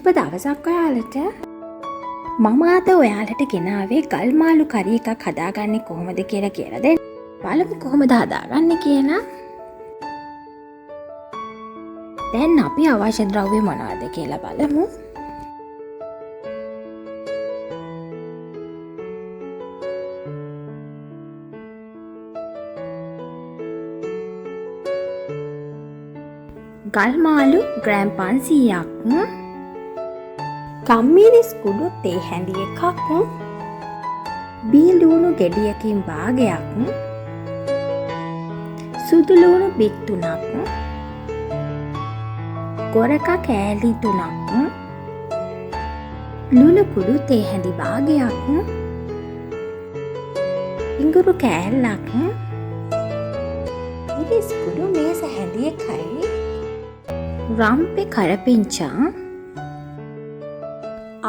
සුබ දවසක් ඔයාලට. මම අද ඔයාලට ගෙනාවේ ගල් මාළු කරි එකක් හදාගන්නේ කොහොමද කියලා දෙන්න. බලමු කොහොමද හදාගන්නේ කියලා. දැන් අපි අවශ්‍ය ද්‍රව්‍ය මොනවද කියලා බලමු. ගල් මාළු ග්‍රෑම් 500ක්, කම්මිරිස් කුඩු තේ හැඳි එකක්, බීලූණු ගෙඩියකින් භාගයක්, සුදු ලූණු බිත් 3ක්, ගොරක කෑලි 3ක්, ලුණු කුඩු තේ හැඳි භාගයක්, ඉඟුරු කෑල්ලක්, මිරිස් කුඩු මේස හැඳි එකයි, රම්පෙ කරපිංචා,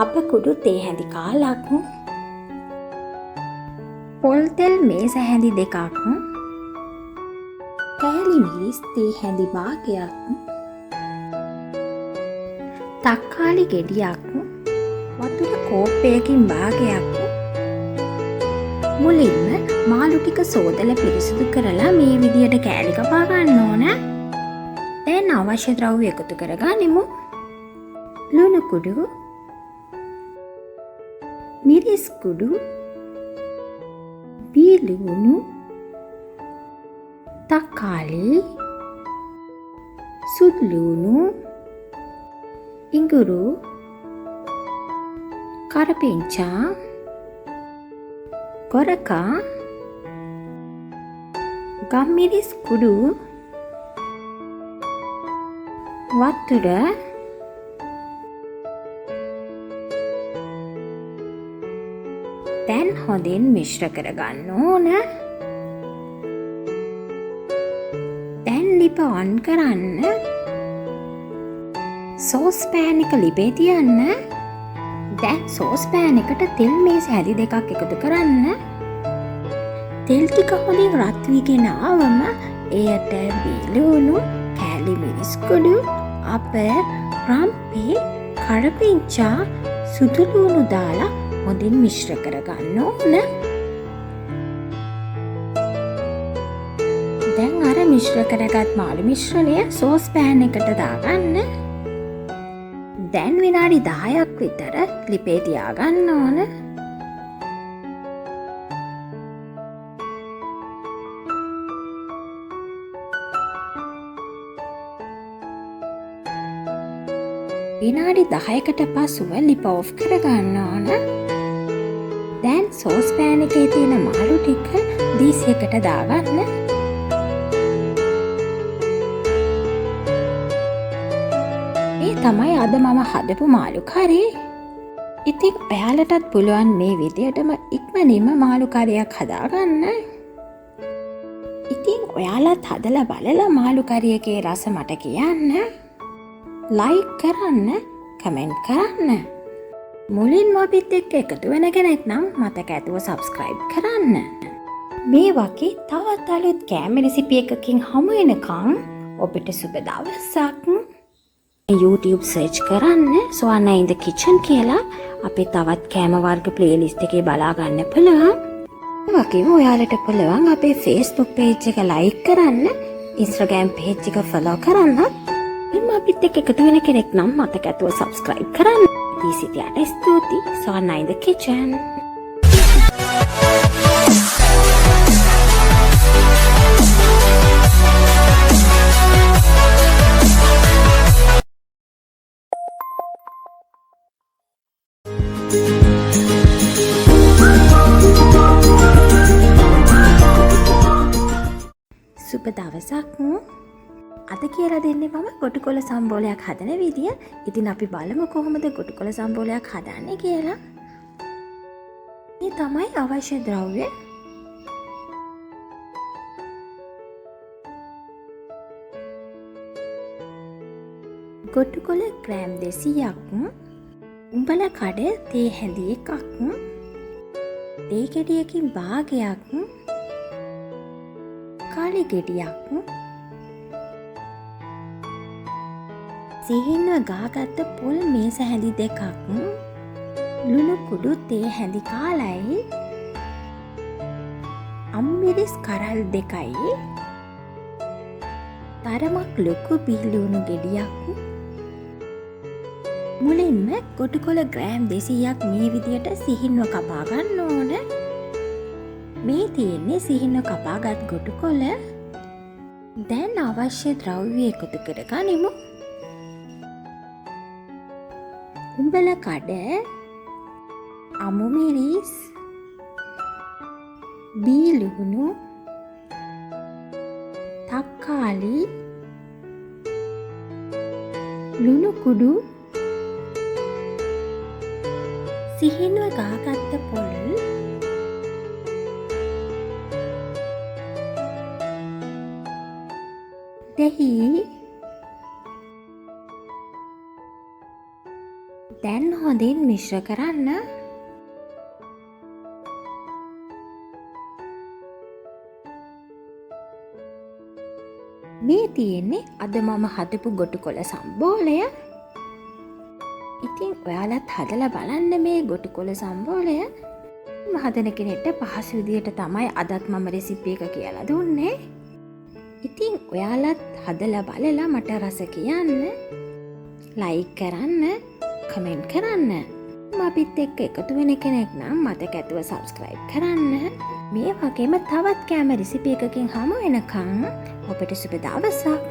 අප කුඩු තේ හැඳි කාලක්, පොල් තෙල් මේස හැඳි දෙකක්, කෑලි මිරිස් තේ හැඳි භාගයක්, තක්කාලි ගෙඩියක්, වතුර කෝප්පයකින් භාගයක්. මුලින්ම මාළු ටික සෝදලා පිරිසිදු කරලා මේ විදියට කෑලි කපා ගන්න ඕන. දැන් අවශ්‍ය ද්‍රව්‍ය එකතු කරගනිමු. ලුණු කුඩු, මිරිස් කුඩු, බීලූණු, තක්කාලි, සුදු ලූණු, ඉඟුරු, කරපිංචා, ගොරක, ගම්මිරිස් කුඩු, වතුර, දැන් හොඳින් මිශ්‍ර කරගන්න ඕන. දැන් ලිප ඔන් කරන්න. සෝස් පෑන් එක ලිපේ තියන්න. දැන් සෝස් පෑන් එකට තෙල් මේස හැඳි දෙකක් එකතු කරන්න. තෙල් ටික හොඳින් රත් වීගෙන ආවම එයට බීලූණු, කෑලි මිරිස් කුඩු, අප, රම්පේ, කරපිංචා, සුදු ලූණු දාලා හොඳින් මිශ්‍ර කරගන්න ඕන. දැන් අර මිශ්‍ර කරගත් මාළු මිශ්‍රණය සෝස් පෑන් එකට දාගන්න. දැන් විනාඩි 10ක් විතර ලිපේ තියාගන්න ඕන. විනාඩි 10කට පසුව ලිප ඔෆ් කරගන්න ඕන. දැන් සෝස් පෑන් එකේ තියෙන මාළු ටික දීසියකට දාගන්න. මේ තමයි අද මම හදපු මාළු කරි. ඉතින් ඔයාලටත් පුළුවන් මේ විදියටම ඉක්මනින්ම මාළු කරියක් හදාගන්න. ඉතින් ඔයාලත් හදලා බලලා මාළු කරි එකේ රස මට කියන්න. ලයික් කරන්න, කමෙන්ට් කරන්න. මුලින්ම අපිත් එක්ක එකතු වෙන කෙනෙක් නම් මතක ඇතුව සබ්ස්ක්‍රයිබ් කරන්න. මේ වගේ තවත් අලුත් කෑම රෙසිපි එකකින් හමු වෙනකම් ඔබට සුබ දවසක්. YouTube සර්ච් කරන්න සොයන්න in the kitchen කියලා අපේ තවත් කෑම වර්ග ප්ලේලිස්ට් එකේ බලා ගන්න පුළුවන්. ඒ වගේම ඔයාලට පුළුවන් අපේ Facebook page එක like කරන්න, Instagram page එක follow කරන්න. එන්න අපිත් එක්ක එකතු වෙන කෙනෙක් නම් මතක ඇතුව subscribe කරන්න. දීසිතියට ස්තුතියි. සොයන්න in the kitchen. සුබ දවසක්. අද කියලා දෙන්නේ මම ගොටුකොළ සම්බෝලයක් හදන විදිය. ඉතින් අපි බලමු කොහොමද ගොටුකොළ සම්බෝලයක් හදන්නේ කියලා. මේ තමයි අවශ්‍ය ද්‍රව්‍ය. ගොටුකොළ ග්‍රෑම් 200ක්, උඹල කඩ තේ හැඳි එකක්, තේ ගෙඩියකින් භාගයක්, කාලි ගෙඩියක්, සිහින්ව ගාගත්ත පොල් මේස හැඳි දෙකක්, ලුණු කුඩු තේ හැඳි කාලයි, අම්මිරිස් කරල් දෙකයි, තරමක් ලොකු බිහිලුණු ගෙඩියක්, මුලින්ම කොටුකොළ ග්‍රෑම් 200ක් මේ විදියට සිහින්ව කපා ගන්න ඕන. මේ තියෙන්නේ සිහින්ව කපාගත් කොටුකොළ. දැන් අවශ්‍ය ද්‍රව්‍ය එකතු කර ගනිමු. උඹල කඩ, අමු මිරිස්, බීලුණු, තක්කාලි, ලුණු කුඩු, සිහින්ව ගාගත්ත පොල්, දෙහි. දැන් හොඳින් මිශ්‍ර කරන්න. මේ තියෙන්නේ අද මම හදපු ගොටුකොළ සම්බෝලය. ඉතින් ඔයාලත් හදලා බලන්න මේ ගොටුකොළ සම්බෝලය. හදන කෙනෙක්ට පහසු විදියට තමයි අදත් මම රෙසිපි එක කියලා දුන්නේ. ඉතින් ඔයාලත් හදලා බලලා මට රස කියන්න. ලයික් කරන්න, කමෙන්ට් කරන්න. අපිත් එක්ක එකතු වෙන කෙනෙක් නම් මතක ඇතුව සබ්ස්ක්‍රයිබ් කරන්න. මේ වගේම තවත් කෑම රෙසිපි එකකින් හමු වෙනකන් ඔබට සුබ දවසක්.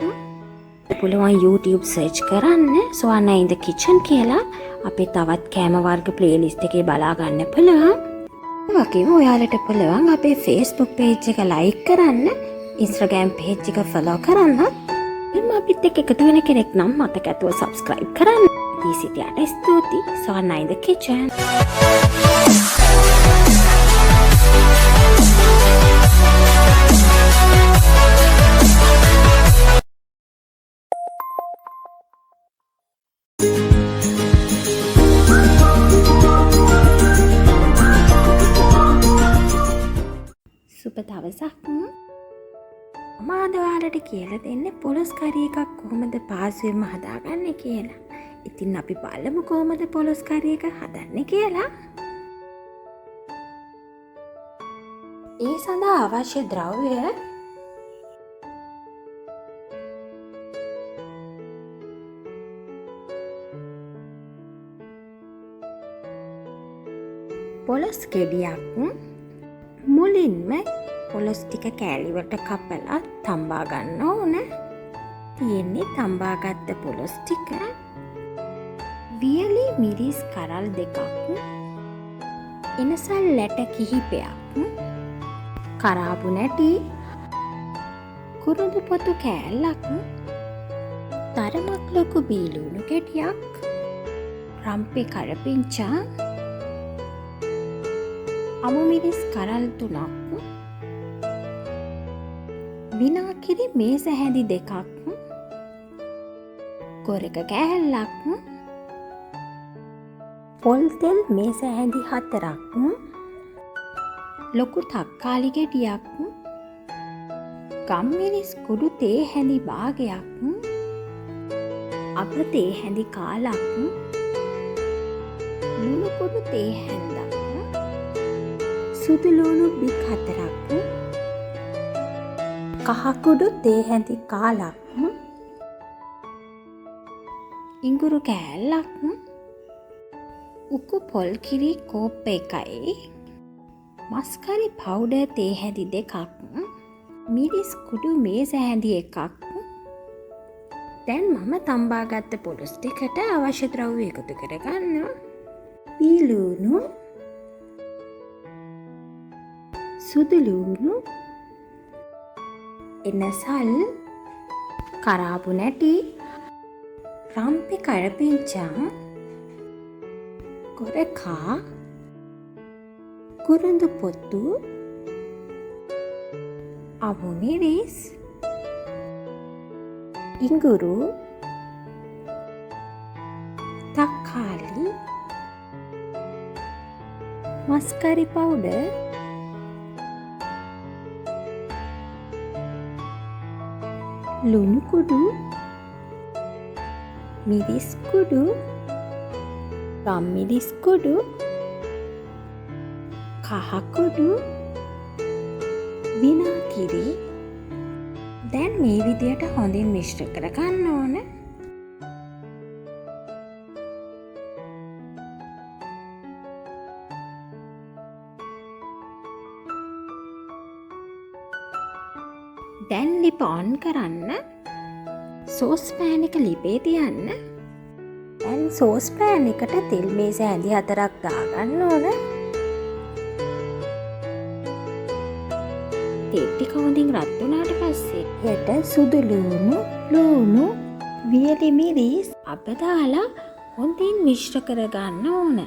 පුළුවන් YouTube search කරන්න Swana in the kitchen කියලා. අපේ තවත් කෑම වර්ග playlist එකේ බලා ගන්න පුළුවන්. ඒ වගේම ඔයාලට පුළුවන් අපේ Facebook page එක like කරන්න, Instagram page එක follow කරන්න. එම් අපිත් එක්ක එකතු වෙන කෙනෙක් නම් මතක ඇතුව subscribe කරන්න. දී සිටියට ස්තුතියි. Swana in the kitchen. සුබ දවසක්. මම අද ඔයාලට කියලා දෙන්නේ පොලොස් කරි එකක් කොහොමද පහසුවෙන්ම හදාගන්නේ කියලා. ඉතින් අපි බලමු කොහොමද පොලොස් කරි එක හදන්නේ කියලා. ඒ සඳහා අවශ්‍ය ද්‍රව්‍ය පොලොස් ගෙඩියක්. මුලින්ම පොලොස් ටික කෑලිවට කපලා තම්බා ගන්න ඕන. තියෙන්නේ තම්බාගත්ත පොලොස් ටික. වියලි මිරිස් කරල් දෙකක්, එනසල් ලැට කිහිපයක්, කරාබු නැටි, කුරුඳු පොතු කෑල්ලක්, තරමක් ලොකු බීලුණු ගෙඩියක්, රම්පෙ කරපිංචා, අමු මිරිස් කරල් 3ක්, විනාකිරි මේස හැඳි 2ක්, කොරක කෑල්ලක්, පොල් තෙල් මේස හැඳි 4ක්, ලොකු තක්කාලි ගෙඩියක්, ගම්මිරිස් කුඩු තේ හැඳි භාගයක්, අප තේ හැඳි කාලක්, ලුණු කුඩු තේ හැන්දක්, සුදු ලුණු බික් 4ක්, කහ කුඩු තේ හැඳි කාලක්, ඉඟුරු කෑල්ලක්, උකු පොල් කිරි කෝප්ප 1යි, මස්කරි පවුඩර් තේ හැඳි 2ක්, මිරිස් කුඩු මේස හැඳි 1ක්. දැන් මම තම්බාගත්ත පොලොස් ටිකට අවශ්‍ය ද්‍රව්‍ය එකතු කරගන්න. බීලුණු, සුදු ලුණු, එනසල්, කරාබු නැටි, රම්පෙ කරපිංචා, කොරකා, කුරුඳු පොතු, අමු මිරිස්, ඉඟුරු, තක්කාලි, මස්කරි පවුඩර්, ලුණු කුඩු, මිරිස් කුඩු, ගම්මිරිස් කුඩු, කහ කුඩු, විනාකිරි. දැන් මේ විදියට හොඳින් මිශ්‍ර කර ගන්න ඕන. දැන් ලිප ඔන් කරන්න. සෝස් පෑන් එක ලිපේ තියන්න. දැන් සෝස් පෑන් එකට තෙල් මේස ඇඳි 4ක් දාගන්න ඕන. තෙල් ටික හොඳින් රත් වුණාට පස්සේ යට සුදු ලුණු, වියලි මිරිස් අප දාලා හොඳින් මිශ්‍ර කරගන්න ඕන.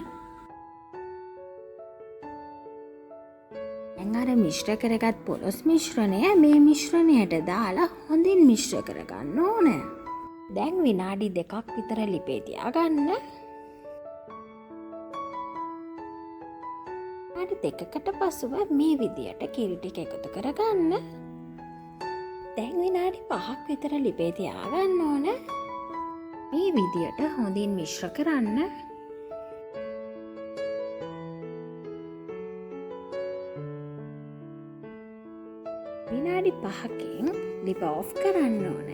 අර මිශ්‍ර කරගත් පොලොස් මිශ්‍රණය මේ මිශ්‍රණයට දාලා හොඳින් මිශ්‍ර කරගන්න ඕන. දැන් විනාඩි 2ක් විතර ලිපේ තියාගන්න. විනාඩි 2කට පසුව මේ විදියට කිරි ටික එකතු කරගන්න. දැන් විනාඩි 5ක් විතර ලිපේ තියාගන්න ඕන. මේ විදියට හොඳින් මිශ්‍ර කරන්න. විනාඩි 5කින් ලිප ඔෆ් කරන්න ඕන.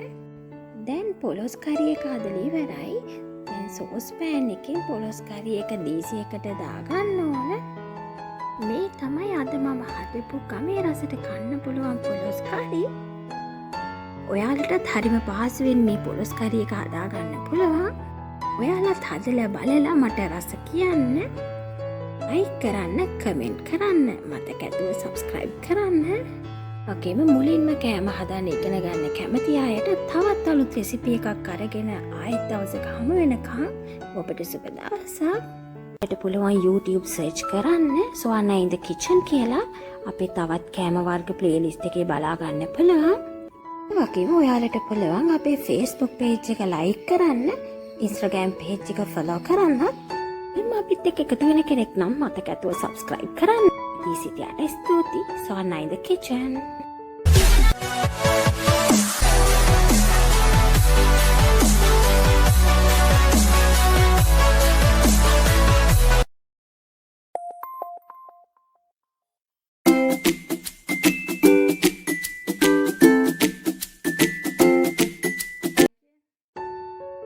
දැන් පොලොස් කරි එක හදලා ඉවරයි. දැන් සෝස් පෑන් එකෙන් පොලොස් කරි එක දීසියකට දාගන්න ඕන. මේ තමයි අද මම හදපු ගමේ රසට කන්න පුළුවන් පොලොස් කරි. ඔයාලටත් හරිම පහසුවෙන් මේ පොලොස් කරි එක හදාගන්න පුළුවන්. ඔයාලත් හදලා බලලා මට රස කියන්න. ලයික් කරන්න, කමෙන්ට් කරන්න, මතක ඇතුව සබ්ස්ක්‍රයිබ් කරන්න. වගේම මුලින්ම කෑම හදන්න ඉගෙන ගන්න කැමති අයට තවත් අලුත් රෙසිපි එකක් අරගෙන ආයෙත් දවසක හමු වෙනකම් ඔබට සුබ දවසක්. ඔයාලට පුළුවන් YouTube search කරන්න Swana in the kitchen කියලා අපේ තවත් කෑම වර්ග playlist එකේ බලා ගන්න පුළුවන්. ඒ වගේම ඔයාලට පුළුවන් අපේ Facebook page එක like කරන්න, Instagram page එක follow කරන්න. එම් අපිත් එක්ක එකතු වෙන කෙනෙක් නම් මතක ඇතුව subscribe කරන්න. සිටියට ස්තුතියි. Swana in the kitchen.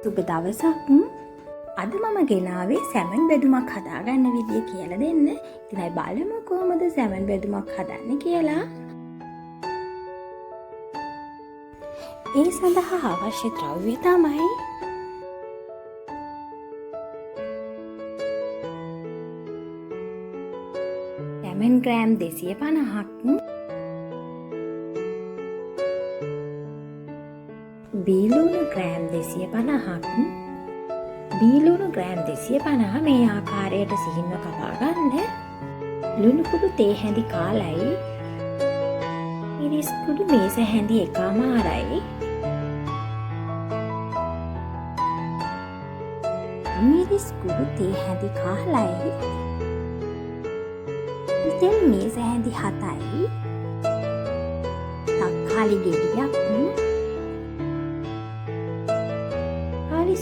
සුබ දවසක්. අද මම ගෙනාවේ සැමන් බෙදුමක් හදාගන්න විදිය කියලා දෙන්න. ඉතින් අය බලමු කොහොමද සැමන් බෙදුමක් හදන්නේ කියලා. ඒ සඳහා අවශ්‍ය ද්‍රව්‍ය තමයි සැමන් ග්‍රෑම් 250ක්, බීලුණු ග්‍රෑම් 250ක්, බීලුණු ග්‍රෑම් 250 මේ ආකාරයට සිහින්ව කපා ගන්න. ලුණු කුඩු තේ හැඳි කාලයි, මිරිස් කුඩු මේස හැඳි එකමාරයි, මිරිස් කුඩු තේ හැඳි කාලයි, තෙල් මේස හැඳි 7යි, තක්කාලි ගෙඩියක්,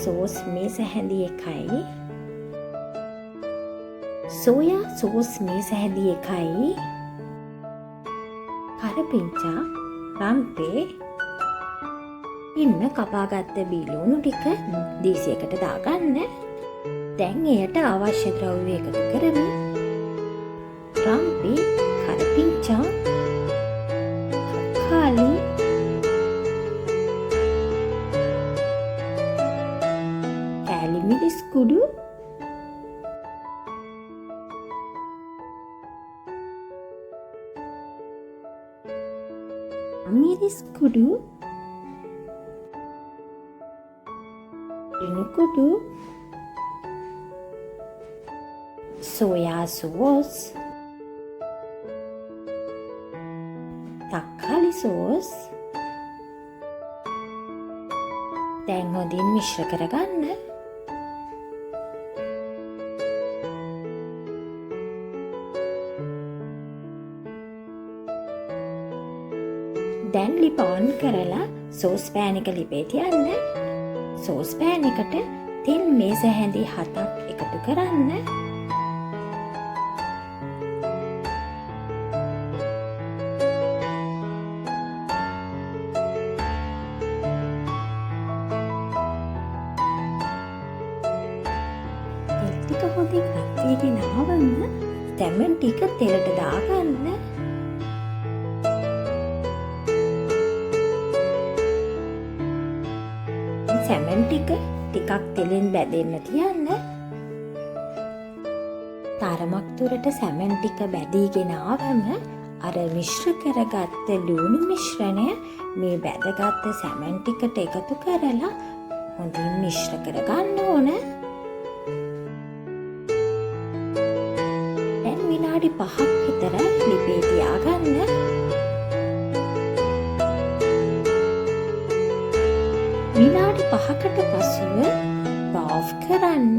සෝස් මේස හැඳි 1යි, සෝයා සෝස් මේස හැඳි 1යි, කරපිංචා, රම්පේ, ඉන්න කපාගත්ත බීලුණු ටික දීසියකට දාගන්න. දැන් එයට අවශ්‍ය ද්‍රව්‍ය එකතු කරමු. රම්පේ, කරපිංචා, තක්කාලි, මිරිස් කුඩු, මිරිස් කුඩු, ලුණු කුඩු, සෝයා සෝස්, තක්කාලි සෝස්. දැන් හොඳින් මිශ්‍ර කරගන්න. දැන් ලිප ඔන් කරලා සෝස් පෑන් එක ලිපේ තියන්න. සෝස් පෑන් එකට තෙල් මේස හැඳි 7ක් එකතු කරන්න. තෙල් ටික හොඳින් රත් වීගෙන ආවම සැමන් ටික තෙලට දාගන්න. සැමන් ටික ටිකක් තෙලෙන් බැදෙන්න තියන්න. තරමක් දුරට සැමන් ටික බැදීගෙන ආවම අර මිශ්‍ර කරගත්ත ලුණු මිශ්‍රණය මේ බැදගත්ත සැමන් ටිකට එකතු කරලා හොඳින් මිශ්‍ර කරගන්න ඕන. දැන් විනාඩි 5ක් විතර ලිපේ තියාගන්න. විනාඩි 5කට පසුව බාෆ් කරන්න.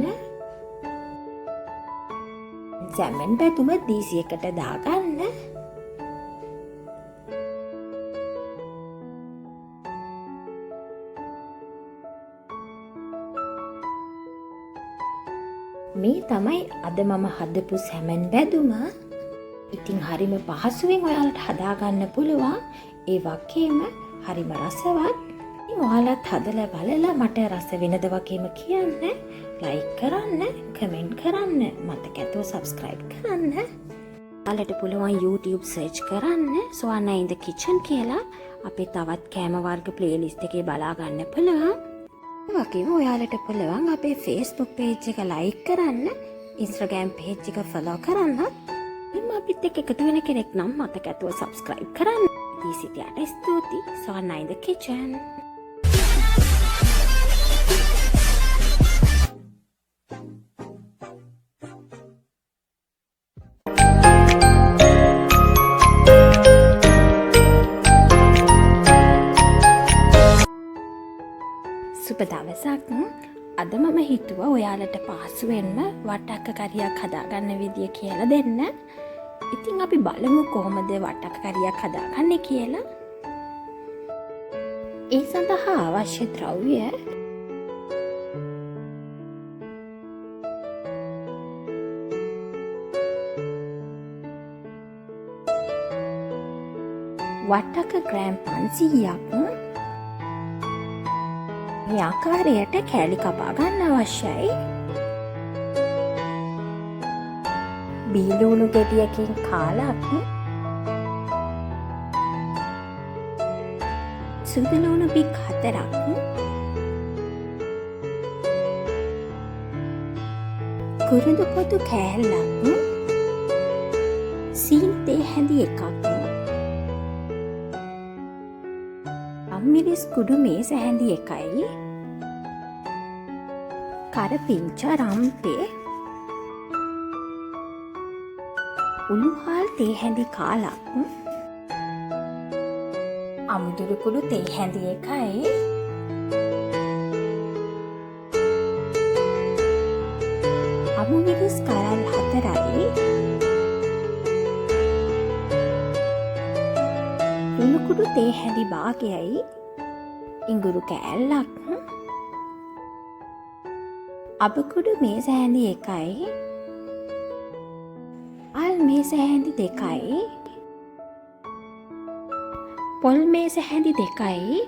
සැමන් බැදුම දීසියකට දාගන්න. මේ තමයි අද මම හදපු සැමන් බැදුම. ඉතින් හරිම පහසුවෙන් ඔයාලට හදාගන්න පුළුවන්. ඒ වගේම හරිම රසවත්. ඔයාලත් හදලා බලලා මට රස වෙනද වගේම කියන්න. ලයික් කරන්න, කමෙන්ට් කරන්න, මතක ඇතුව සබ්ස්ක්‍රයිබ් කරන්න. ඔයාලට පුළුවන් YouTube සර්ච් කරන්න සොයන්න in the kitchen කියලා අපේ තවත් කෑම වර්ග ප්ලේලිස්ට් එකේ බලා ගන්න පුළුවන්. ඒ වගේම ඔයාලට පුළුවන් අපේ Facebook page එක ලයික් කරන්න, Instagram page එක follow කරන්න. එන්න අපිත් එක්ක එකතු වෙන කෙනෙක් නම් මතක ඇතුව සබ්ස්ක්‍රයිබ් කරන්න. ඉතින් සිටියට ස්තුතියි. සොයන්න in the kitchen. සුබ දවසක්. අද මම හිතුවා ඔයාලට පහසුවෙන්ම වට්ටක්ක කරියක් හදාගන්න විදිය කියලා දෙන්න. ඉතින් අපි බලමු කොහොමද වට්ටක්ක කරියක් හදාගන්නේ කියලා. ඒ සඳහා අවශ්‍ය ද්‍රව්‍ය වට්ටක්ක ග්‍රෑම් 500ක් මේ ආකාරයට කෑලි කපා ගන්න අවශ්‍යයි. බීලුණු ගෙඩියකින් කාලක්, සුදුලුණු බික් 4ක්, කුරුඳු පොතු කෑල්ලක්, සීන් තේ හැඳි 1ක්, අම්මිරිස් කුඩු මේස හැඳි 1යි, කරපිංචා රම්පේ, උළුහාල් තේ හැඳි කාලක්, අමුදුරුකුළු තේ හැඳි 1යි, අමුමිරිස් කරල් 4යි, ලුණුකුඩු තේ හැඳි භාගයයි, ඉඟුරු කෑල්ලක්, අබකුඩු මේස හැඳි 1යි, අල් මේස හැඳි 2යි, පොල් මේස හැඳි 2යි,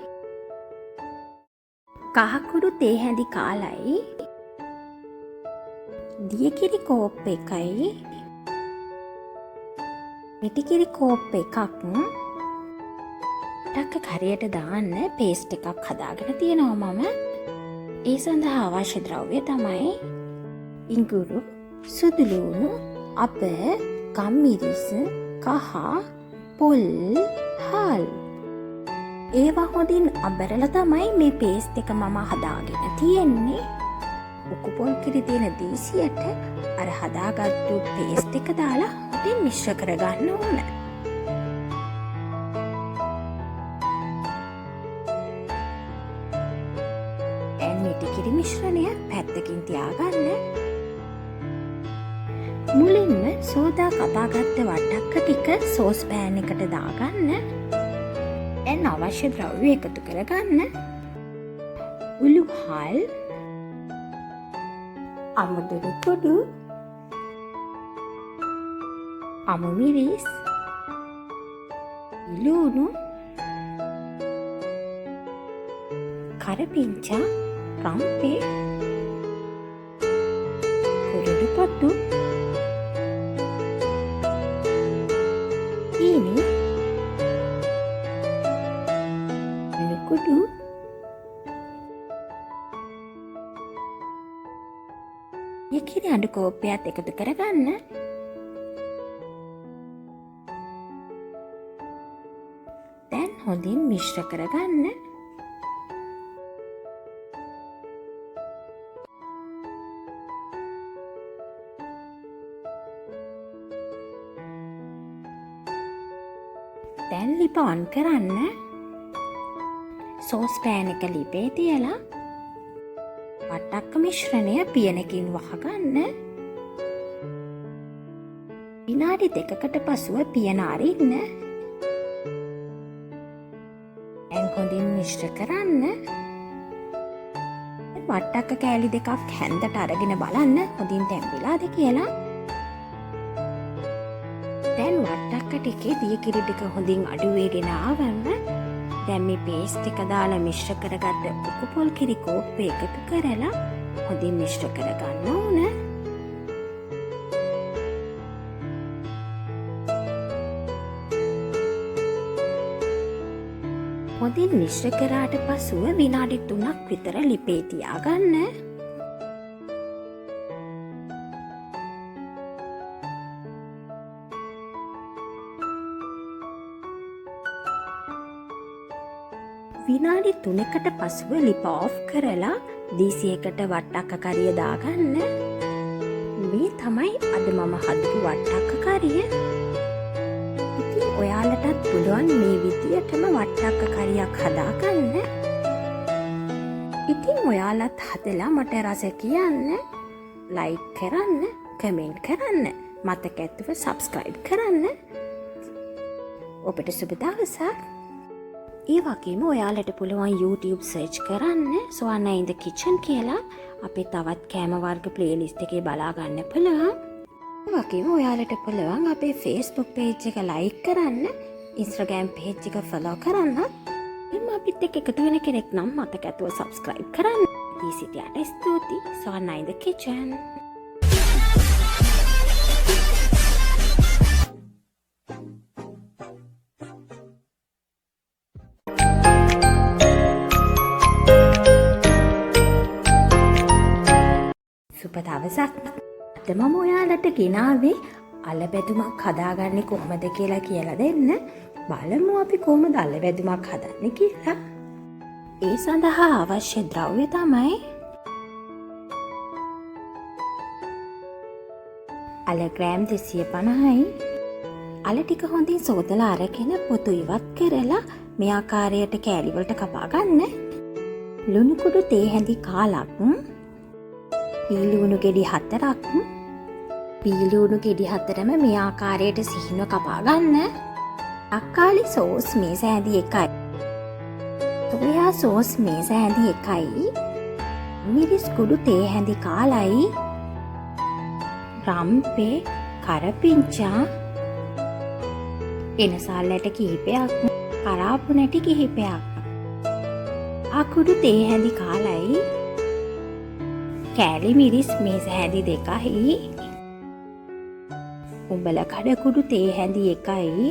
කහකුඩු තේ හැඳි කාලයි, දියකිරි කෝප්ප 1යි, මිටිකිරි කෝප්ප 1ක්, ටක්ක කරියට දාන්න පේස්ට් එකක් හදාගෙන තියෙනවා මම. ඒ සඳහා අවශ්‍ය ද්‍රව්‍ය තමයි ඉඟුරු, සුදුලුණු, අප, ගම්මිරිස්, කහ, පොල්, හාල්. ඒවා හොඳින් අඹරලා තමයි මේ පේස්ට් එක මම හදාගෙන තියෙන්නේ. උකු පොල් කිරි තියෙන දීසියට අර හදාගත්තු පේස්ට් එක දාලා හොඳින් මිශ්‍ර කරගන්න ඕන. මිටිකිරි මිශ්‍රණය පැත්තකින් තියාගන්න. මුලින්ම සෝදා කපාගත්ත වට්ටක්ක ටික සෝස් පෑන් එකට දාගන්න. දැන් අවශ්‍ය ද්‍රව්‍ය එකතු කරගන්න. උළු හල්, අමුදුරු කුඩු, අමු මිරිස්, ලුණු, කරපිංචා, රම්පේ, කුරුළු පොතු, චීනි, කුඩු, යකිරි අඬු කෝප්පයත් එකතු කරගන්න. දැන් හොඳින් මිශ්‍ර කරගන්න. දැන් ලිප ඔන් කරන්න. සෝස් පෑන් එක ලිපේ තියලා වට්ටක්ක මිශ්‍රණය පියනකින් වහගන්න. විනාඩි 2කට පසුව පියන අරින්න. දැන් හොඳින් මිශ්‍ර කරන්න. වට්ටක්ක කෑලි 2ක් හැන්දට අරගෙන බලන්න හොඳින් තැම්බිලාද කියලා. දැන් වට්ටක්ක ටිකේ දිය කිරි ටික හොඳින් අඩු වෙගෙන ආවම දැන් මේ පේස්ට් එක දාලා මිශ්‍ර කරගත්ත උකු පොල් කිරි කෝප්පය එකතු කරලා හොඳින් මිශ්‍ර කරගන්න ඕන. හොඳින් මිශ්‍ර කරාට පසුව විනාඩි 3ක් විතර ලිපේ තියාගන්න. විනාඩි 3කට පසුව ලිප ඔෆ් කරලා දීසියකට වට්ටක්ක කරිය දාගන්න. මේ තමයි අද මම හදපු වට්ටක්ක කරිය. ඉතින් ඔයාලටත් පුළුවන් මේ විදියටම වට්ටක්ක කරියක් හදාගන්න. ඉතින් ඔයාලත් හදලා මට රස කියන්න. ලයික් කරන්න, කමෙන්ට් කරන්න, මතක ඇතුව සබ්ස්ක්‍රයිබ් කරන්න. ඔබට සුබ දවසක්. ඒ වගේම ඔයාලට පුළුවන් YouTube සර්ච් කරන්න සුවන්නා ඉන් ද කිචන් කියලා. අපේ තවත් කෑම වර්ග ප්ලේලිස්ට් එකේ බලා ගන්න පුළුවන්. ඒ වගේම ඔයාලට පුළුවන් අපේ Facebook page එක like කරන්න, Instagram page එක follow කරන්න. එම් අපිත් එක්ක එකතු වෙන කෙනෙක් නම් මතක ඇතුව subscribe කරන්න. දී සිටියට ස්තුතියි. සුවන්නා ඉන් ද කිචන්. සුබ දවසක්. අද මම ඔයාලට ගෙනාවේ අල බැදුමක් හදාගන්නේ කොහොමද කියලා කියලා දෙන්න. බලමු අපි කොහොමද අල බැදුමක් හදන්නේ කියලා. ඒ සඳහා අවශ්‍ය ද්‍රව්‍ය තමයි අල ග්‍රෑම් 250යි. අල ටික හොඳින් සෝදලා අරගෙන පොතු ඉවත් කරලා මේ ආකාරයට කෑලි වලට කපා ගන්න. ලුණු කුඩු තේ හැඳි කාලක්, පීලුණු ගෙඩි 4ක්, පීලුණු ගෙඩි 4ම මේ ආකාරයට සිහින කපා ගන්න. තක්කාලි සෝස් මේස හැඳි 1යි, සෝයා සෝස් මේස හැඳි 1යි, මිරිස් කුඩු තේ හැඳි කාලයි, රම්පේ, කරපිංචා, එනසල් ඇට කිහිපයක්, කරාපු නැටි කිහිපයක්, අකුඩු තේ හැඳි කාලයි, කෑලි මිරිස් මේස හැඳි 2යි, උඹල කඩකුඩු තේ හැඳි 1යි,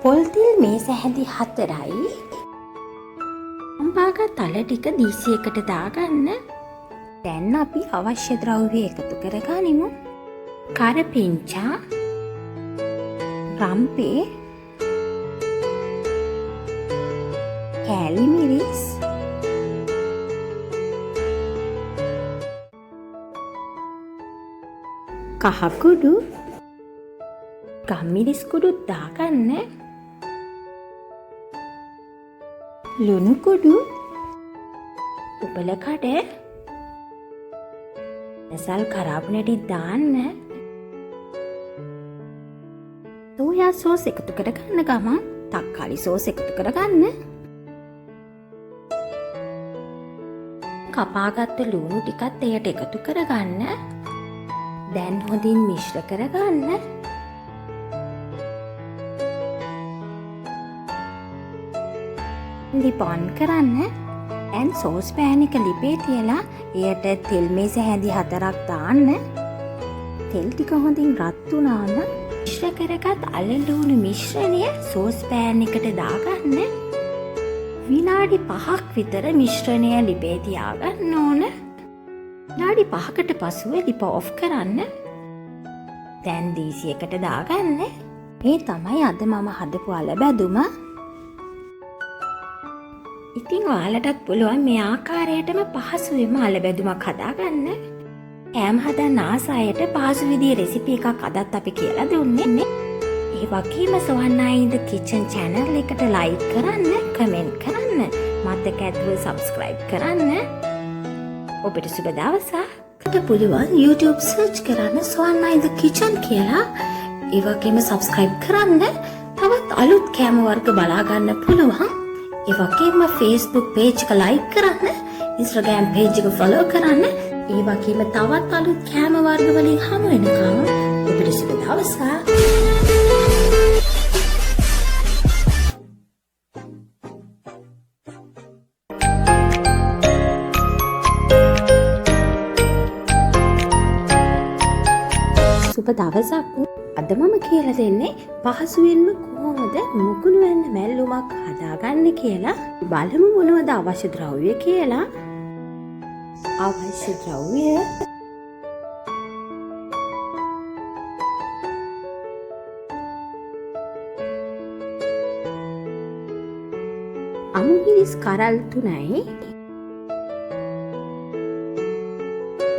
පොල් තිල් මේස හැඳි 4යි. අම්බාගත් තල ටික දීසියකට දාගන්න. දැන් අපි අවශ්‍ය ද්‍රව්‍ය එකතු කරගනිමු. කරපිංචා, රම්පේ, කෑලි මිරිස්, කහකුඩු, ගම්මිරිස් කුඩුත් දාගන්න. ලුණු කුඩු, උබල කඩ, නැසල් කරාබු නැටි දාන්න. සෝයා සෝස් එකතු කරගන්න ගමන් තක්කාලි සෝස් එකතු කරගන්න. කපාගත්ත ලුණු ටිකත් එයට එකතු කරගන්න. දැන් හොඳින් මිශ්‍ර කරගන්න. ලිප ඔන් කරන්න. දැන් සෝස් පෑන් එක ලිපේ තියලා එයට තෙල් මේස හැඳි 4ක් දාන්න. තෙල් ටික හොඳින් රත් වුණාම මිශ්‍ර කරගත් අලලුණු මිශ්‍රණය සෝස් පෑන් එකට දාගන්න. විනාඩි 5ක් විතර මිශ්‍රණය ලිපේ තියාගන්න ඕන. විනාඩි 5කට පසුව ලිප ඔෆ් කරන්න. දැන් දීසි එකට දාගන්න. මේ තමයි අද මම හදපු අලබැදුම. ඉතින් ඔයාලටත් පුළුවන් මේ ආකාරයටම පහසුවෙන්ම අලබැදුමක් හදාගන්න. කෑම හදන්න ආස අයට පහසු විදිහේ රෙසිපි එකක් අදත් අපි කියලා දුන්නේ. ඒ වගේම සොවන්නා ඉන් ද කිචන් channel එකට like කරන්න, comment කරන්න, මතක ඇතුව subscribe කරන්න. ඔබට සුබ දවසක්. පුළුවන් YouTube search කරන්න සොවන්නා ඉන් ද kitchen කියලා. ඒ වගේම subscribe කරන්න. තවත් අලුත් කෑම වර්ග බලා ගන්න පුළුවන්. ඒ වගේම Facebook page එක like කරන්න, Instagram page එක follow කරන්න. ඒ වගේම තවත් අලුත් කෑම වර්ග වලින් හමු වෙනකම් ඔබට සුබ දවසක්. සුබ දවසක්. අද මම කියලා දෙන්නේ පහසුවෙන්ම කොහොමද මුකුණු වෙන්න මැල්ලුමක් හදාගන්න කියලා. බලමු මොනවද අවශ්‍ය ද්‍රව්‍ය කියලා. අවශ්‍ය ද්‍රව්‍ය අමුමිරිස් කරල් 3යි,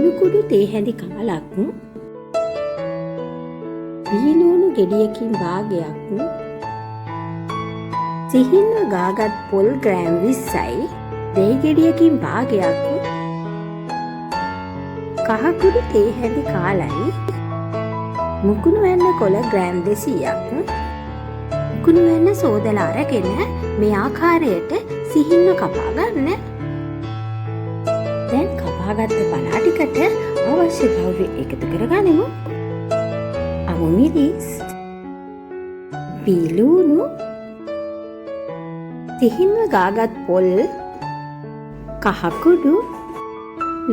නුකුඩු තේ හැඳි කාලක්, බීලුණු ගෙඩියකින් භාගයක්, සිහින්ව ගාගත් පොල් ග්‍රෑම් 20යි, දෙහි ගෙඩියකින් භාගයක්, කහකුඩු තේ හැඳි කාලයි, මුකුණු වෙන්න කොළ ග්‍රෑම් 200ක්. මුකුණු වෙන්න සෝදලා අරගෙන මේ ආකාරයට සිහින්ව කපා ගන්න. දැන් කපාගත්ත බලා ටිකට අවශ්‍ය ද්‍රව්‍ය එකතු කරගනිමු. අමුමිරිස්, බීලුණු, සිහින්ව ගාගත් පොල්, කහකුඩු,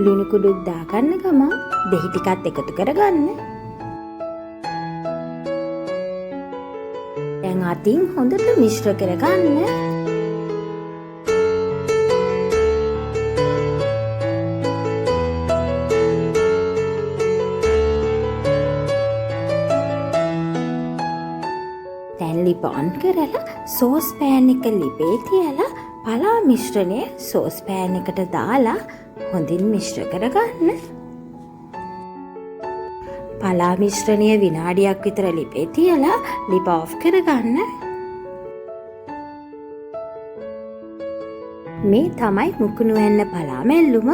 ලුණු කුඩුත් දාගන්න ගමන් දෙහි ටිකත් එකතු කරගන්න. දැන් අතින් හොඳට මිශ්‍ර කරගන්න. දැන් ලිප ඔන් කරලා සෝස් පෑන් එක ලිපේ තියලා පලා මිශ්‍රණය සෝස් පෑන් එකට දාලා හොඳින් මිශ්‍ර කරගන්න. පලා මිශ්‍රණය විනාඩියක් විතර ලිපේ තියලා ලිප ඔෆ් කරගන්න. මේ තමයි මුකුණු වෙන්න පලා මැල්ලුම.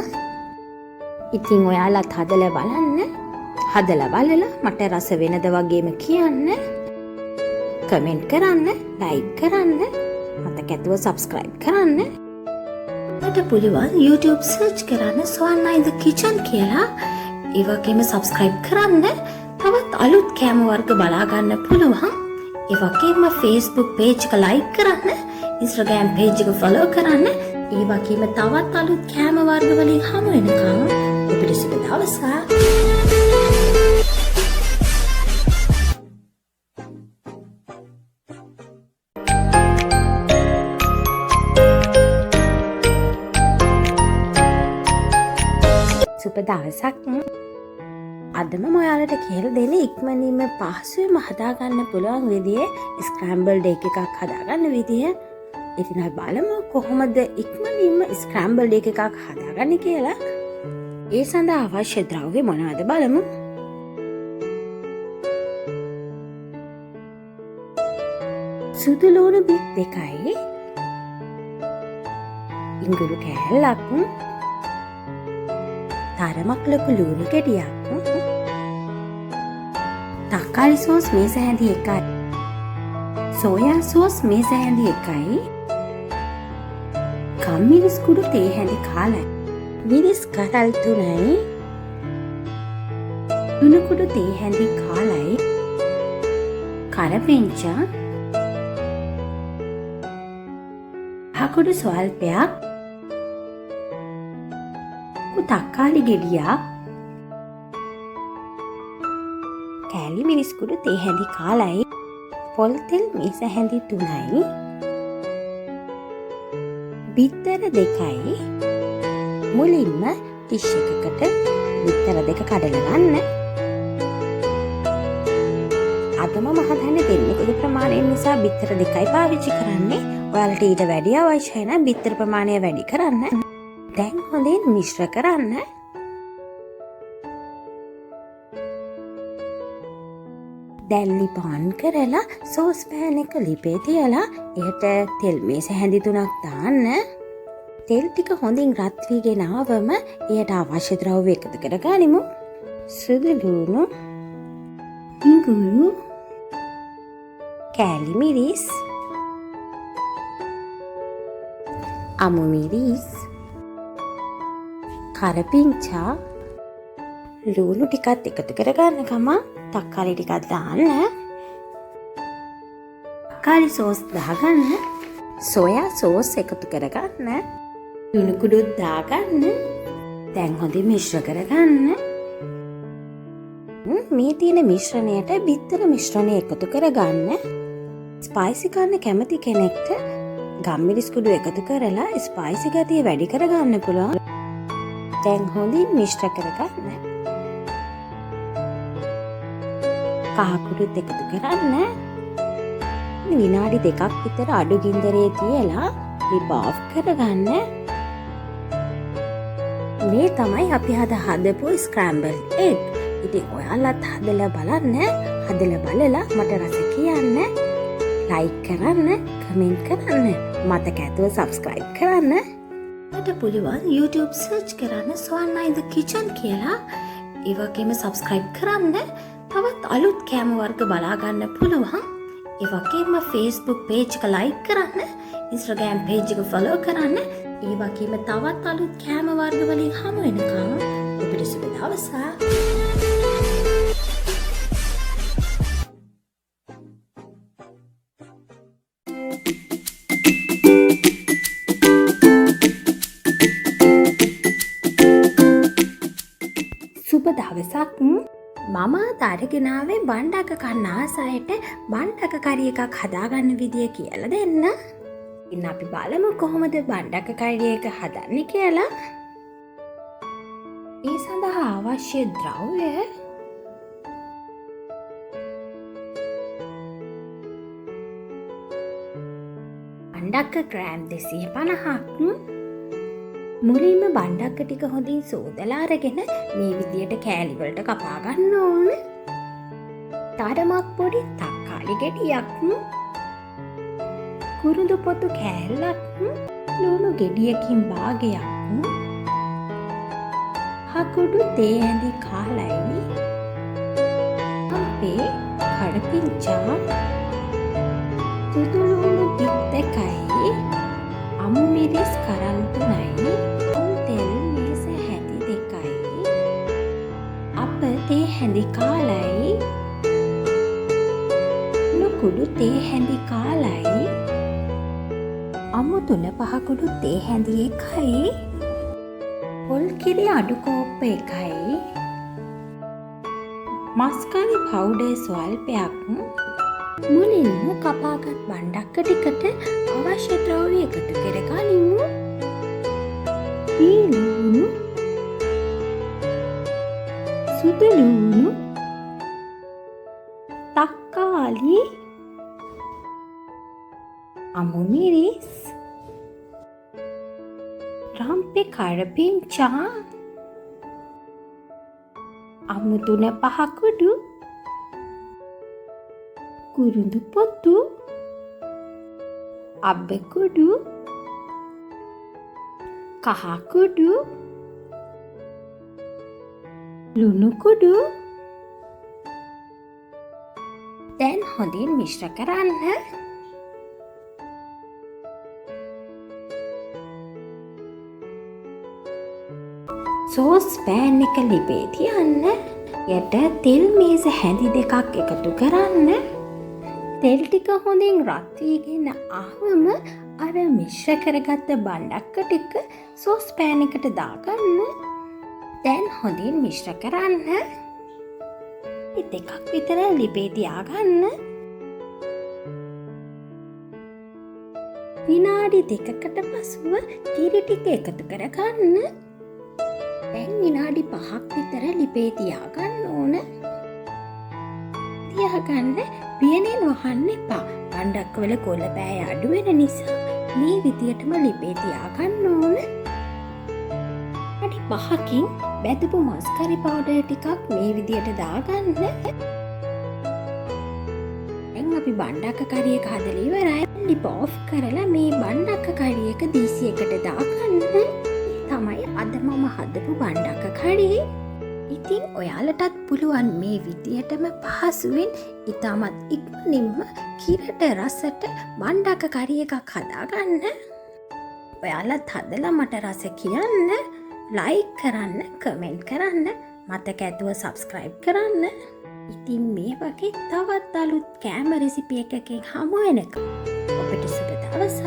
ඉතින් ඔයාලත් හදලා බලන්න. හදලා බලලා මට රස වෙනද වගේම කියන්න. කමෙන්ට් කරන්න, ලයික් කරන්න, මතක ඇතුව subscribe කරන්න. ඔයාලට පුළුවන් YouTube search කරන්න සොවන්නා ඉන් ද කිචන් කියලා. ඒ වගේම subscribe කරන්න. තවත් අලුත් කෑම වර්ග බලා ගන්න පුළුවන්. ඒ වගේම Facebook page එක like කරන්න, Instagram page එක follow කරන්න. ඒ වගේම තවත් අලුත් කෑම වර්ග වලින් හමු වෙනකම් ඔබට සුබ දවසක්. සුබ දවසක්. අදම ඔයාලට කියලා දෙන්නේ ඉක්මනින්ම පහසුවෙන්ම හදාගන්න පුළුවන් විදිහේ ස්ක්‍රැම්බල්ඩ් එග් එකක් හදාගන්න විදිහ. ඉතින් අපි බලමු කොහොමද ඉක්මනින්ම ස්ක්‍රැම්බල්ඩ් එග් එකක් හදාගන්නේ කියලා. ඒ සඳහා අවශ්‍ය ද්‍රව්‍ය මොනවද බලමු. සුදු ලුණු බිත් 2යි, ඉඟුරු කෑල්ලක්, තරමක් ලොකු ලුණු ගෙඩියක්, තක්කාලි සෝස් මේස හැඳි 1යි, සෝයා සෝස් මේස හැඳි 1යි, කම්මිරිස් කුඩු තේ හැඳි කාලයි, මිරිස් කරල් 3යි, ලුණු කුඩු තේ හැඳි කාලයි, කරපිංචා, හකුඩු ස්වල්පයක්, තක්කාලි ගෙඩියක්, කෑලි මිරිස් කුඩු තේ හැඳි කාලයි, පොල් තෙල් මේස හැඳි 3යි, බිත්තර 2යි. මුලින්ම ටිෂ් එකකට බිත්තර 2 කඩලා ගන්න. අද මම හදන්නේ දෙන්නෙකුගේ ප්‍රමාණය නිසා බිත්තර 2යි පාවිච්චි කරන්නේ. ඔයාලට ඊට වැඩි අවශ්‍යයි නම් බිත්තර ප්‍රමාණය වැඩි කරන්න. දැන් හොඳින් මිශ්‍ර කරන්න. දැන් ලිප ඔන් කරලා සෝස් පෑන් එක ලිපේ තියලා එයට තෙල් මේස හැඳි 3ක් දාන්න. තෙල් ටික හොඳින් රත් වීගෙන ආවම එයට අවශ්‍ය ද්‍රව්‍ය එකතු කරගනිමු. සුදු ලුණු, ඉඟුරු, කෑලි මිරිස්, අමු මිරිස්, කරපිංචා, ලුණු ටිකත් එකතු කරගන්න ගමන් තක්කාලි ටිකක් දාන්න. තක්කාලි සෝස් දාගන්න. සෝයා සෝස් එකතු කරගන්න. ලුණු කුඩුත් දාගන්න. දැන් හොඳින් මිශ්‍ර කරගන්න. මේ තියෙන මිශ්‍රණයට බිත්තර මිශ්‍රණය එකතු කරගන්න. ස්පයිසි කන්න කැමති කෙනෙක්ට ගම්මිරිස් කුඩු එකතු කරලා ස්පයිසි ගතිය වැඩි කරගන්න පුළුවන්. දැන් හොඳින් මිශ්‍ර කරගන්න. කහකුඩුත් එකතු කරන්න. විනාඩි 2ක් විතර අඩු ගින්දරේ තියලා ලිප ඔෆ් කරගන්න. මේ තමයි අපි හදපු ස්ක්‍රැම්බල් එග්. ඉතින් ඔයාලත් හදලා බලන්න. හදලා බලලා මට රස කියන්න. ලයික් කරන්න, කමෙන්ට් කරන්න. මතක ඇතුව සබ්ස්ක්‍රයිබ් කරන්න. මට පුළුවන් YouTube සර්ච් කරන්න ස්වර්ණා in the kitchen කියලා. ඒ වගේම සබ්ස්ක්‍රයිබ් කරන්න. තවත් අලුත් කෑම වර්ග බලා ගන්න පුළුවන්. ඒ වගේම Facebook page එක like කරන්න, Instagram page එක follow කරන්න. ඒ වගේම තවත් අලුත් කෑම වර්ග වලින් හමු වෙනකම් ඔබට සුබ දවසක්. සුබ දවසක්. මම තරගෙනාවේ බණ්ඩක කන්න ආසයට බණ්ඩක කරි එකක් හදාගන්න විදිය කියලා දෙන්න. ඉන්න අපි බලමු කොහොමද බණ්ඩක කරි එක හදන්නේ කියලා. ඒ සඳහා අවශ්‍ය ද්‍රව්‍ය බණ්ඩක ග්‍රෑම් 250ක්. මුලින්ම බණ්ඩක්ක ටික හොඳින් සෝදලා අරගෙන මේ විදියට කෑලි වලට කපා ගන්න ඕන. තරමක් පොඩි තක්කාලි ගෙඩියක්, කුරුඳු පොතු කෑල්ලක්, ලුණු ගෙඩියකින් භාගයක්, හකුඩු තේ හැඳි කාලයි, අපේ කඩපිංචා, සුදු ලුණු බිත් 2යි, අමු මිරිස් කරල් 3යි, තෙල් මේස හැඳි 2යි, අප තේ හැඳි කාලයි, කුඩු තේ හැඳි කාලයි, අමු 3-5 කුඩු තේ හැඳි 1යි, පොල් කිරි අඩු කෝප්ප 1යි, මස්කාරි පවුඩර් ස්වල්පයක්. මුලින්ම කපාගත් බණ්ඩක්ක ටිකට අවශ්‍ය ද්‍රව්‍ය එකතු කරගනිමු. ලුණු, සුදු ලුණු, තක්කාලි, අමු මිරිස්, රම්පෙ කරපිංචා, අමු 3-5 කුඩු, කුරුඳු පොතු, අබ්බ කුඩු, කහ කුඩු, ලුණු කුඩු. දැන් හොඳින් මිශ්‍ර කරන්න. සෝස් පෑන් එක ලිපේ තියන්න. යට තෙල් මේස හැඳි දෙකක් එකතු කරන්න. තෙල් ටික හොඳින් රත් වීගෙන ආවම අර මිශ්‍ර කරගත්ත බණ්ඩක්ක ටික සෝස් පෑන් එකට දාගන්න. දැන් හොඳින් මිශ්‍ර කරන්න. දෙකක් විතර ලිපේ තියාගන්න. විනාඩි දෙකකට පසුව කිරි ටික එකතු කරගන්න. දැන් විනාඩි 5ක් විතර ලිපේ තියාගන්න ඕන. තියාගන්න පියනෙන් වහන්න එපා. බණ්ඩක්කවල කොළ පෑය අඩු වෙන නිසා මේ විදියටම ලිපේ තියාගන්න ඕන. විනාඩි 5කින් බැදපු මස් කරි පවුඩර් ටිකක් මේ විදියට දාගන්න. දැන් අපි බණ්ඩක්ක කරි එක හදලා ඉවරයි. ලිප ඔෆ් කරලා මේ බණ්ඩක්ක කරි එක දීසියකට දාගන්න. තමයි අද මම හදපු බණ්ඩක්ක කරි. ඉතින් ඔයාලටත් පුළුවන් මේ විදියටම පහසුවෙන් ඉතාමත් ඉක්මනින්ම කිරට රසට බණ්ඩක්ක කරි එකක් හදාගන්න. ඔයාලත් හදලා මට රස කියන්න. ලයික් කරන්න, කමෙන්ට් කරන්න, මතක ඇතුව සබ්ස්ක්‍රයිබ් කරන්න. ඉතින් මේ වගේ තවත් අලුත් කෑම රෙසිපි එකකින් හමු වෙනකම් ඔබට සුබ දවසක්.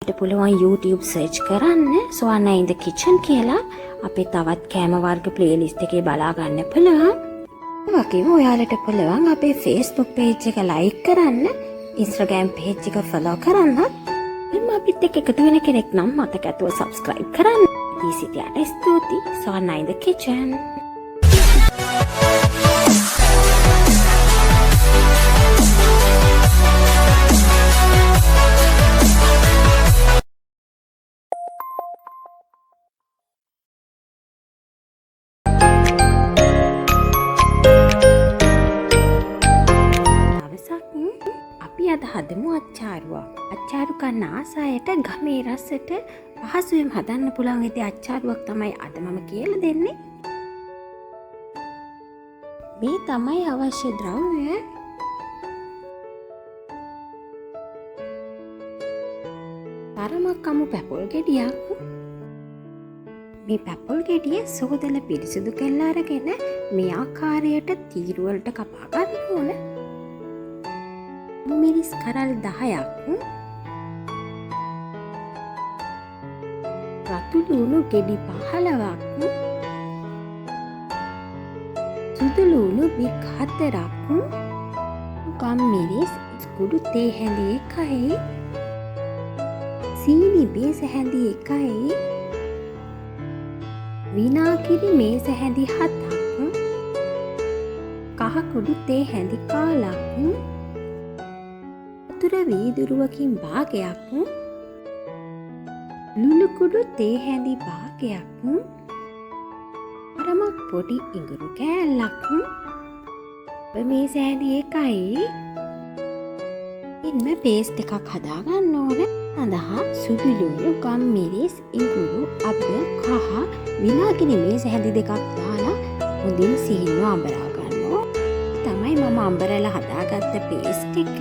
ඔබට පුළුවන් YouTube සර්ච් කරන්න සොයන්න in the kitchen කියලා. අපේ තවත් කෑම වර්ග ප්ලේලිස්ට් එකේ බලා ගන්න පුළුවන්. ඒ වගේම ඔයාලට පුළුවන් අපේ Facebook page එක like කරන්න, Instagram page එක follow කරන්න. මම අපිත් එක්ක එකතු වෙන කෙනෙක් නම් මතක ඇතුව subscribe කරන්න. දීසිතියට ස්තුතියි. සොයන්න in the kitchen. අද හදමු අච්චාරුවක්. අච්චාරු කන්න ආසායට ගමේ රසට පහසුවෙන් හදන්න පුළුවන් ඉතින් අච්චාරුවක් තමයි අද මම කියලා දෙන්නේ. මේ තමයි අවශ්‍ය ද්‍රව්‍ය. තරමක් කමු පැපොල් ගෙඩියක්. මේ පැපොල් ගෙඩිය සෝදලා පිරිසිදු කරලා අරගෙන මේ ආකාරයට තීරු වලට කපා ගන්න ඕන. මිරිස් කරල් 10ක්, රතු ලුණු ගෙඩි 15ක්, සුදු ලුණු බික් 4ක්, ගම් මිරිස් කුඩු තේ හැඳි 1යි, සීනි බේස හැඳි 1යි, විනාගිරි මේස හැඳි 7ක්, කහ කුඩු තේ හැඳි කාලක්, වතුර වීදුරුවකින් භාගයක්, ලුණු කුඩු තේ හැඳි භාගයක්, අරමක් පොඩි ඉඟුරු කෑල්ලක්, මේස හැඳි 1යි. ඉන්න පේස්ට් එකක් හදාගන්න ඕන. සඳහා සුදු ලුණු, ගම් මිරිස්, ඉඟුරු, අප, කහ, විනාගිරි මේස හැඳි 2ක් දාලා හොඳින් සිහින්ව අඹරා ගන්නවා. තමයි මම අඹරලා හදාගත්ත පේස්ට් එක.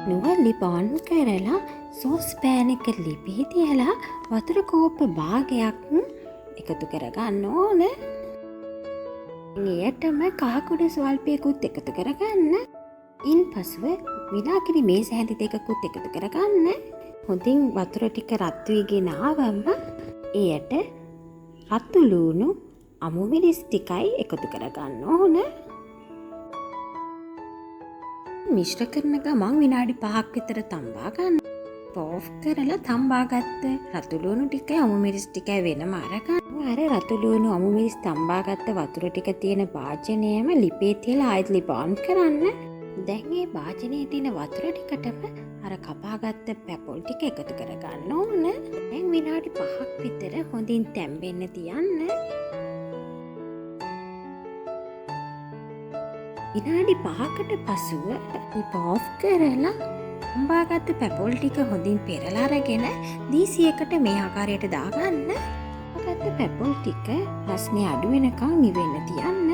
නුවර ලිප ඔන් කරලා සෝස් පෑන් එක ලිපේ තියලා වතුර කෝප්ප භාගයක් එකතු කරගන්න ඕන. එයටම කහ කුඩු ස්වල්පයකුත් එකතු කරගන්න. ඉන්පසුව විනාගිරි මේස හැඳි 2කුත් එකතු කරගන්න. හොඳින් වතුර ටික රත් වීගෙන ආවම එයට රතු ලුණු, අමු මිරිස් ටිකයි එකතු කරගන්න ඕන. මිශ්‍ර කරන ගමන් විනාඩි 5ක් විතර තම්බා ගන්න. ඔෆ් කරලා තම්බාගත්ත රතු ලුණු ටිකයි අමු මිරිස් ටිකයි වෙනම අරගන්න. අර රතු ලුණු අමු මිරිස් තම්බාගත්ත වතුර ටික තියෙන භාජනයම ලිපේ තියලා ආයෙත් ලිප ඔන් කරන්න. දැන් මේ භාජනයේ තියෙන වතුර ටිකටම අර කපාගත්ත පැපොල් ටික එකතු කරගන්න ඕන. දැන් විනාඩි 5ක් විතර හොඳින් තැම්බෙන්න තියන්න. විනාඩි 5කට පසුව ලිප ඔෆ් කරලා අම්බාගත්ත පැපොල් ටික හොඳින් පෙරලා අරගෙන දීසියකට මේ ආකාරයට දාගන්න. අගත්ත පැපොල් ටික රස්නේ අඩු වෙනකන් නිවෙන්න තියන්න.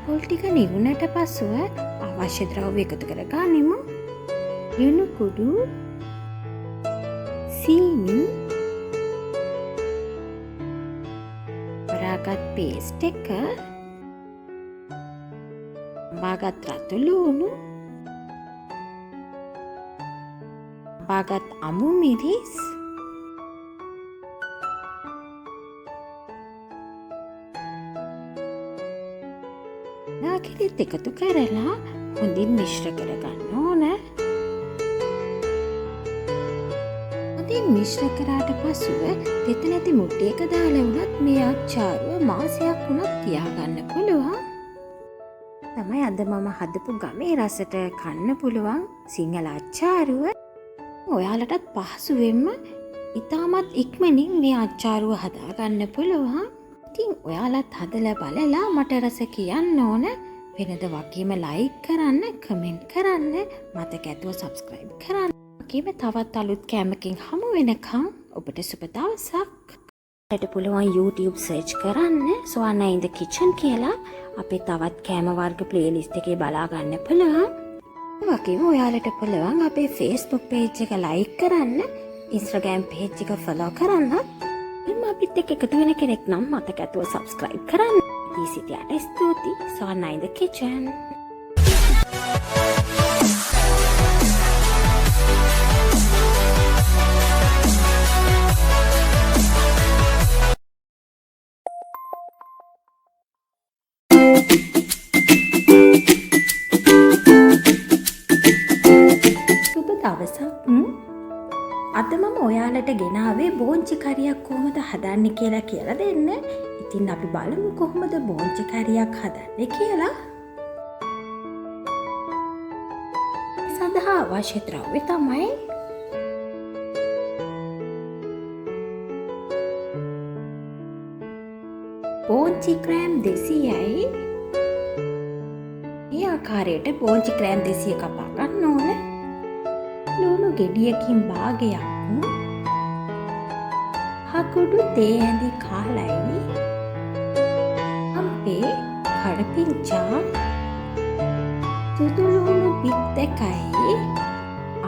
පොල් ටික නිවුනට පසුව අවශ්‍ය ද්‍රව්‍ය එකතු කරගනිමු. ලුණු කුඩු, සීනි, අරගත් පේස්ට් එක, බාගත් රතු ලූණු, බාගත් අමු මිරිස්, නාකිරිත් එකතු කරලා හොඳින් මිශ්‍ර කරගන්න ඕන. හොඳින් මිශ්‍ර කරාට පසුව තෙත නැති මුට්ටියක දාලා වුණත් මේ අච්චාරුව මාසයක් වුණත් තියාගන්න පුළුවන්. තමයි අද මම හදපු ගමේ රසට කන්න පුළුවන් සිංහල අච්චාරුව. ඔයාලටත් පහසුවෙන්ම ඉතාමත් ඉක්මනින් මේ අච්චාරුව හදාගන්න පුළුවන්. ඉතින් ඔයාලත් හදලා බලලා මට රස කියන්න ඕන. වෙනද වගේම ලයික් කරන්න, කමෙන්ට් කරන්න, මතක ඇතුව සබ්ස්ක්‍රයිබ් කරන්න. වගේම තවත් අලුත් කෑමකින් හමු වෙනකම් ඔබට සුබ දවසක්. ඔයාලට පුළුවන් YouTube search කරන්න Swana in the kitchen කියලා. අපේ තවත් කෑම වර්ග ප්ලේලිස්ට් එකේ බලා ගන්න පුළුවන්. වගේම ඔයාලට පුළුවන් අපේ Facebook page එක like කරන්න, Instagram page එක follow කරන්න. එම අපිත් එක්ක එකතු වෙන කෙනෙක් නම් මතක ඇතුව subscribe කරන්න. දී සිටියාට ස්තුතියි. Swana in the kitchen. අද මම ඔයාලට ගෙනාවේ බෝංචි කරියක් කොහොමද හදන්නේ කියලා දෙන්න. ඉතින් අපි බලමු කොහොමද බෝංචි කරියක් හදන්නේ කියලා. සඳහා අවශ්‍ය ද්‍රව්‍ය තමයි බෝංචි ග්‍රෑම් 200යි. මේ ආකාරයට බෝංචි ග්‍රෑම් 200 කපා ගන්න ඕන. ලුණු ගෙඩියකින් භාගයක්, හකුඩු තේ ඇඳි කාලයි, අම්පේ කඩපිංචා, සුදු ලුණු බිත් 2යි,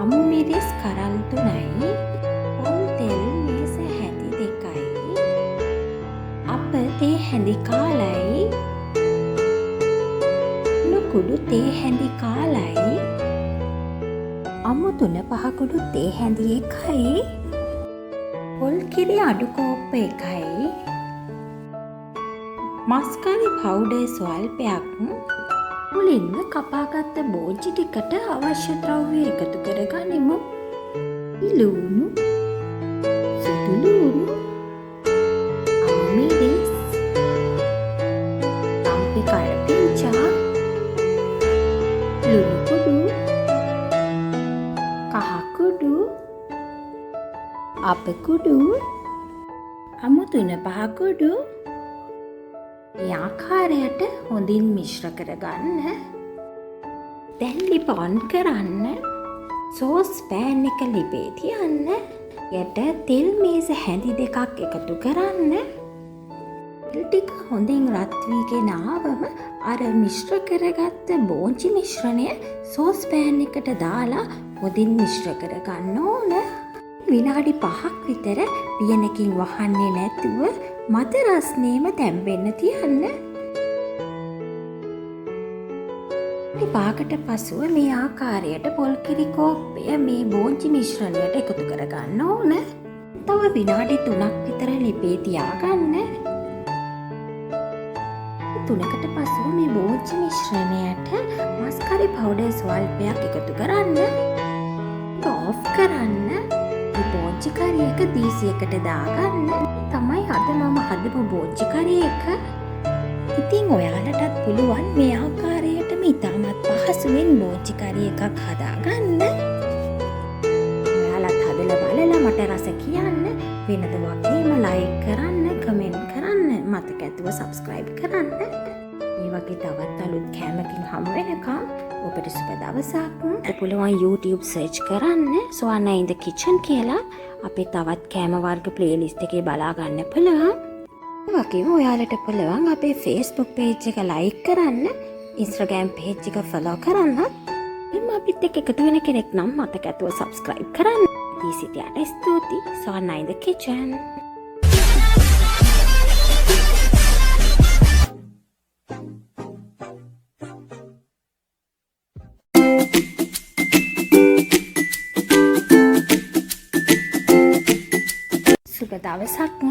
අමු මිරිස් කරල් 3යි, පොල් තෙල් මේස හැඳි 2යි, අප තේ හැඳි කාලයි, කුඩු තේ හැඳි කාලයි, අමු 3-5 තේ හැඳි 1යි, පොල් කිරි අඩු කෝප්ප 1යි, මස්කාරි පවුඩර් ස්වල්පයක්. මුලින්ම කපාගත්ත බෝංචි ටිකට අවශ්‍ය ද්‍රව්‍ය එකතු කරගනිමු. ලුණු, සුදු ලුණු, අමු මිරිස්, තම්පි කඩපිංචා, ලුණු කුඩු, කහකුඩු, අප කුඩු, අමු 3-5 කුඩු. මේ ආකාරයට හොඳින් මිශ්‍ර කරගන්න. දැන් ලිප ඔන් කරන්න. සෝස් පෑන් එක ලිපේ තියන්න. යට තෙල් මේස හැඳි 2ක් එකතු කරන්න. තෙල් ටික හොඳින් රත් වීගෙන ආවම අර මිශ්‍ර කරගත්ත බෝංචි මිශ්‍රණය සෝස් පෑන් එකට දාලා හොඳින් මිශ්‍ර කරගන්න ඕන. විනාඩි 5ක් විතර පියනකින් වහන්නේ නැතුව මද රස්නේම තැම්බෙන්න තියන්න. විපාකට පසුව මේ ආකාරයට පොල් කිරි කෝප්පය මේ බෝංචි මිශ්‍රණයට එකතු කරගන්න ඕන. තව විනාඩි 3ක් විතර ලිපේ තියාගන්න. 3කට පසුව මේ බෝංචි මිශ්‍රණයට මස්කාරි පවුඩර් ස්වල්පයක් එකතු කරන්න. ඔෆ් කරන්න. මේ බෝංචි කරිය එක දීසියකට දාගන්න. තමයි අද මම හදපු බෝංචි කරිය එක. ඉතින් ඔයාලටත් පුළුවන් මේ ආකාරයටම ඉතාමත් පහසුවෙන් බෝංචි කරිය එකක් හදාගන්න. ඔයාලත් හදලා බලලා මට රස කියන්න. වෙනද වගේම ලයික් කරන්න, කමෙන්ට් කරන්න, මතක ඇතුව සබ්ස්ක්‍රයිබ් කරන්න. මේ වගේ තවත් අලුත් කෑමකින් හමු වෙනකම් ඔබට සුබ දවසක්. පුළුවන් YouTube search කරන්න Swana in the kitchen කියලා. අපේ තවත් කෑම වර්ග ප්ලේලිස්ට් එකේ බලා ගන්න පුළුවන්. ඒ වගේම ඔයාලට පුළුවන් අපේ Facebook page එක like කරන්න, Instagram page එක follow කරන්න. එම් අපිත් එක්ක එකතු වෙන කෙනෙක් නම් මතක ඇතුව subscribe කරන්න. දී සිටියාට ස්තුතියි. Swana in the kitchen. දවසක්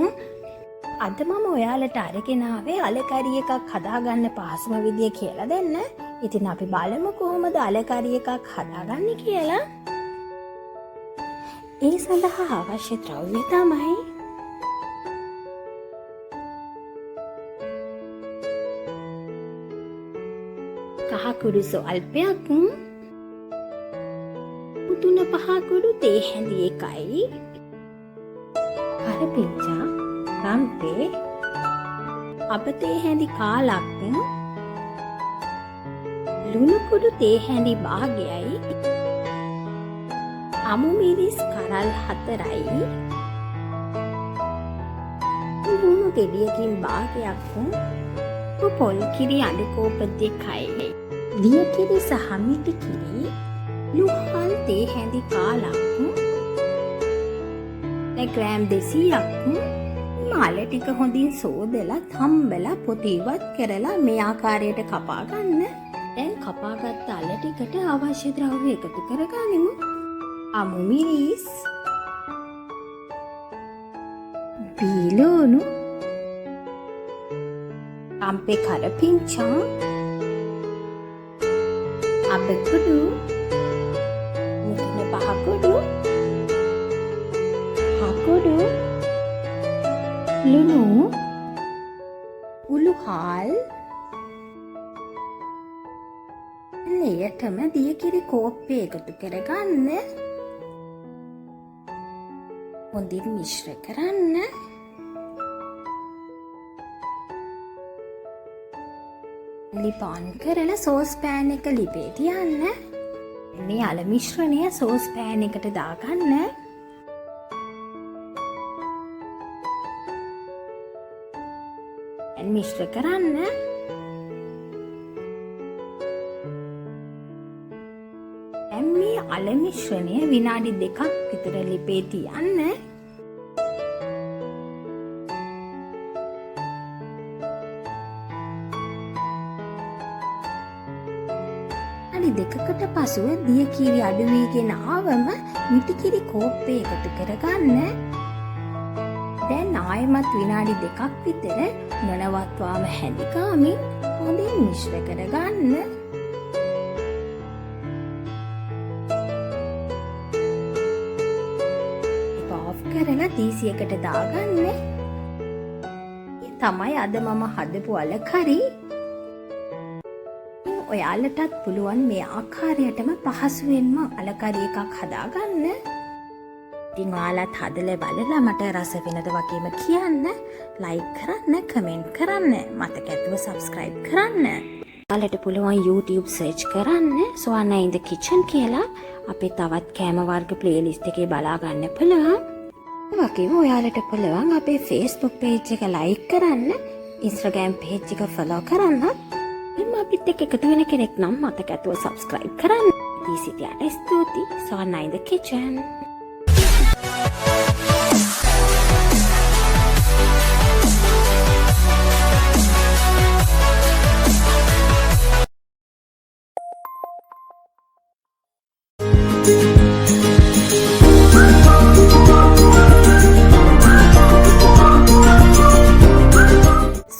අද මම ඔයාලට අරගෙන ආවේ අලකරි එකක් හදාගන්න පහසුම විදිය කියලා දෙන්න. ඉතින් අපි බලමු කොහොමද අලකරි එකක් හදාගන්නේ කියලා. ඒ සඳහා අවශ්‍ය ද්‍රව්‍ය තමයි කහ කුඩු සල්පයක්, 3-5 කුඩු තේ හැඳි එකයි, කරපිංචා, රම්පේ, අපතේ හැඳි කාලක්, ලුණු කුඩු තේ හැඳි භාගයයි, අමු මිරිස් කරල් 4යි, ලුණු ගෙඩියකින් භාගයක්, පොල් කිරි අඩු කෝප 2යි, දිය කිරි සහ මිටි කිරි, ලුහල් තේ හැඳි කාලක්, ග්‍රෑම් 200ක්, මාල ටික හොඳින් සෝදලා තම්බලා පොත ඉවත් කරලා මේ ආකාරයට කපා ගන්න. දැන් කපාගත්ත අල ටිකට අවශ්‍ය ද්‍රව්‍ය එකතු කරගනිමු. අමු මිරිස්, බීලෝණු, රම්පේ කරපිංචා, අපකුඩු, මුතුන පහකුඩු, හකුඩු, ලුණු, උළුහල්, එයටම දියකිරි කෝප්පය එකතු කරගන්න. හොඳින් මිශ්‍ර කරන්න. ලිපාන් කරලා සෝස් පෑන් එක ලිපේ තියන්න. මේ අල මිශ්‍රණය සෝස් පෑන් එකට දාගන්න. මිශ්‍ර කරන්න. දැන් මේ අල මිශ්‍රණය විනාඩි 2ක් විතර ලිපේ තියන්න. දෙකකට පසුව දිය කිරි අඩු වීගෙන ආවම මිටි කිරි කෝප්පය එකතු කරගන්න. දැන් ආයෙමත් විනාඩි 2ක් විතර නොනවත්වාම හැඳි ගාමින් හොඳින් මිශ්‍ර කරගන්න. ඔෆ් කරලා තීසියකට දාගන්න. තමයි අද මම හදපු අලකරි. ඔයාලටත් පුළුවන් මේ ආකාරයටම පහසුවෙන්ම අලකරි එකක් හදාගන්න. ඉතින් ඔයාලත් හදලා බලලා මට රස වෙනද වගේම කියන්න. ලයික් කරන්න, කමෙන්ට් කරන්න, මතක ඇතුව සබ්ස්ක්‍රයිබ් කරන්න. ඔයාලට පුළුවන් YouTube සර්ච් කරන්න සොයන්න in the kitchen කියලා. අපේ තවත් කෑම වර්ග ප්ලේලිස්ට් එකේ බලා ගන්න පුළුවන්. ඒ වගේම ඔයාලට පුළුවන් අපේ Facebook page එක like කරන්න, Instagram page එක follow කරන්න. එම අපිත් එක්ක එකතු වෙන කෙනෙක් නම් මතක ඇතුව subscribe කරන්න. ඉතින් සිටියට ස්තුතියි. සොයන්න in the kitchen.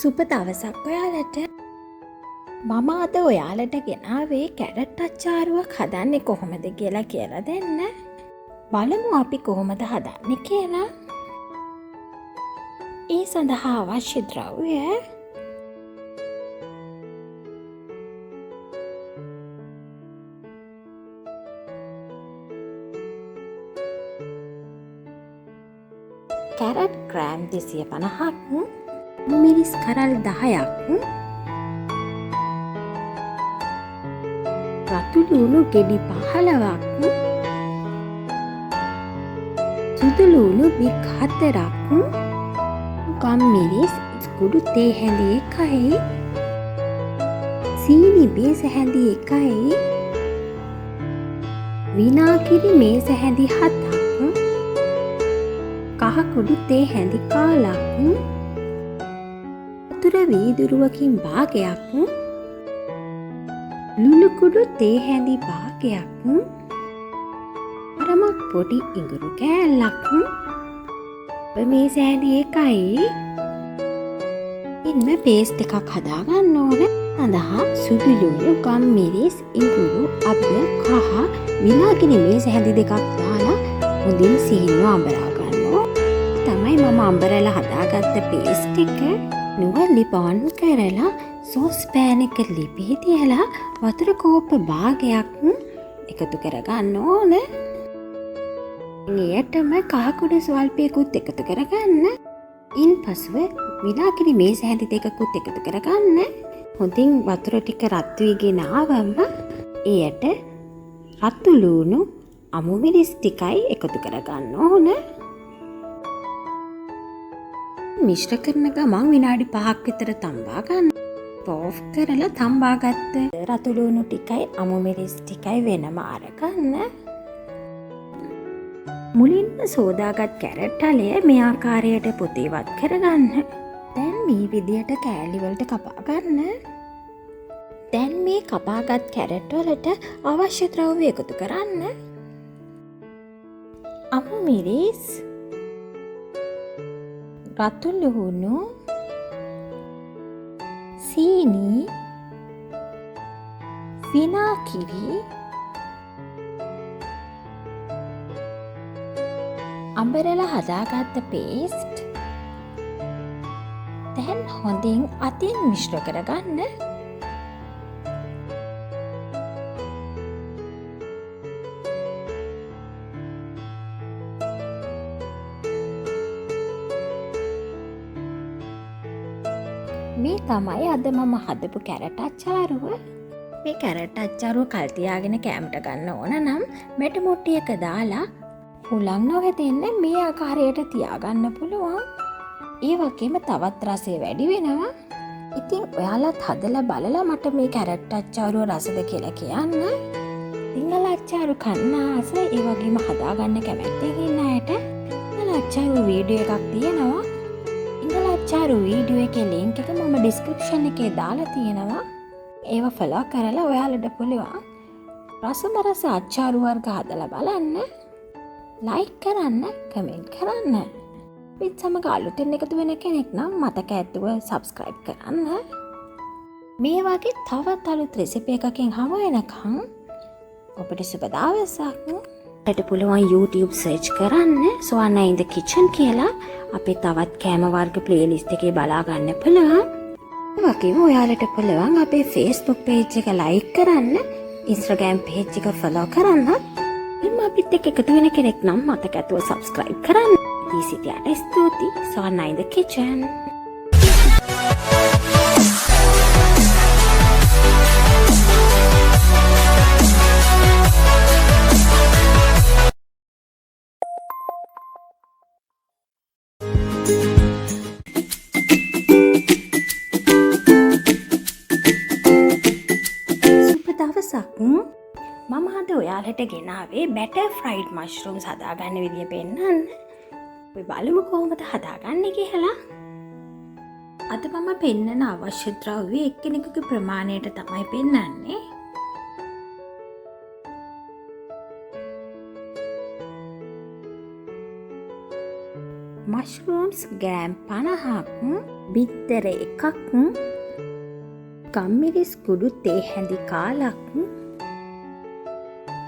සුබ දවසක් ඔයාලට. මම අද ඔයාලට ගෙනාවේ කැරට් අච්චාරුවක් හදන්නේ කොහොමද කියලා දෙන්න. බලමු අපි කොහොමද හදන්නේ කියලා. ඒ සඳහා අවශ්‍ය ද්‍රව්‍ය කැරට් ග්‍රෑම් 250ක්, මිරිස් කරල් 10ක්, රතු ලුණු ගෙඩි 15ක්, සුදු ලුණු බික් 4ක්, ගම් මිරිස් කුඩු තේ හැඳි 1යි, සීනි බේස හැඳි 1යි, විනාගිරි මේස හැඳි 7ක්, කහ කුඩු තේ හැඳි කාලක්, වතුර වීදුරුවකින් භාගයක්, ලුණු කුඩු තේ හැඳි භාගයක්, අරමක් පොඩි ඉඟුරු කෑල්ලක්, මේ සෑදි එකයි ඉන්න පේස්ට් එකක් හදාගන්න ඕන. සඳහා සුදු ලුණු, ගම්මිරිස්, ඉඟුරු, අපල්, කහ, විනාගිරි මේ සෑදි දෙකක් දාලා හොඳින් සීනව අඹරා ගන්නවා. තමයි මම අඹරලා හදාගත්ත පේස්ට් එක. නුවර පාන් කරලා සෝස් පෑන් එක ලිපේ තියලා වතුර කෝප්ප භාගයක් එකතු කරගන්න ඕන. එයටම කහකුඩු ස්වල්පයකුත් එකතු කරගන්න. ඉන්පසුව විනාගිරි මේ සෑදි දෙකකුත් එකතු කරගන්න. හොඳින් වතුර ටික රත් වීගෙන ආවම එයට රතු ලුණු, අමු මිරිස් ටිකයි එකතු කරගන්න ඕන. මිශ්‍ර කරන ගමන් විනාඩි 5ක් විතර තම්බා ගන්න. ඕෆ් කරලා තම්බාගත්ත රතු ලුණු ටිකයි අමු මිරිස් ටිකයි වෙනම අරගන්න. මුලින්ම සෝදාගත් කැරට් හලය මේ ආකාරයට පොතේවත් කරගන්න. දැන් මේ විදියට කෑලි වලට කපා ගන්න. දැන් මේ කපාගත් කැරට් වලට අවශ්‍ය ද්‍රව්‍ය එකතු කරන්න. අමු මිරිස්, රතු ලුණු, සීනි, විනාගිරි, අඹරලා හදාගත්ත පේස්ට් දැන් හොඳින් අතින් මිශ්‍ර කරගන්න. මේ තමයි අද මම හදපු කැරට් අච්චාරුව. මේ කැරට් අච්චාරුව කල් තියාගෙන කෑමට ගන්න ඕන නම් මෙට මුට්ටියක දාලා හුලං නොවැටෙන්න මේ ආකාරයට තියාගන්න පුළුවන්. ඒ වගේම තවත් රසය වැඩි වෙනවා. ඉතින් ඔයාලත් හදලා බලලා මට මේ කැරට් අච්චාරුව රසද කියලා කියන්න. සිංහල අච්චාරු කන්න ආස ඒ වගේම හදාගන්න කැමැත්තෙන් ඉන්න අයට සිංහල අච්චාරු වීඩියෝ එකක් තියෙනවා. සිංහල අච්චාරු වීඩියෝ එකේ ලින්ක් එක මම ඩිස්ක්‍රිප්ෂන් එකේ දාලා තියෙනවා. ඒව ෆලෝ කරලා ඔයාලට පුළුවන් රසම රස අච්චාරු වර්ග හදලා බලන්න. ලයික් කරන්න, කමෙන්ට් කරන්න. පිත් සමග අලුතෙන් එකතු වෙන කෙනෙක් නම් මතක ඇතුව සබ්ස්ක්‍රයිබ් කරන්න. මේ වගේ තවත් අලුත් රෙසිපි එකකින් හමු වෙනකම් ඔබට සුබ දවසක්. ඔබට පුළුවන් YouTube සර්ච් කරන්න සොයන්න in the kitchen කියලා. අපේ තවත් කෑම වර්ග ප්ලේලිස්ට් එකේ බලා ගන්න පුළුවන්. ඒ වගේම ඔයාලට පුළුවන් අපේ Facebook page එක like කරන්න, Instagram page එක follow කරන්න. අපිත් එක්ක එකතු වෙන කෙනෙක් නම් මතක ඇතුව සබ්ස්ක්‍රයිබ් කරන්න. දී සිටියට ස්තුතියි. සොයන්න in the kitchen. සුබ දවසක්. මම අද ඔයාලට ගෙනාවේ බැටර් ෆ්‍රයිඩ් මෂ්රූම්ස් හදාගන්න විදිය පෙන්නන්න. අපි බලමු කොහොමද හදාගන්නේ කියලා. අද මම පෙන්නන අවශ්‍ය ද්‍රව්‍ය එක්කෙනෙකුගේ ප්‍රමාණයට තමයි පෙන්නන්නේ. මෂ්රූම්ස් ග්‍රෑම් 50ක්, බිත්තර 1ක්, ගම්මිරිස් කුඩු තේ හැඳි කාලක්,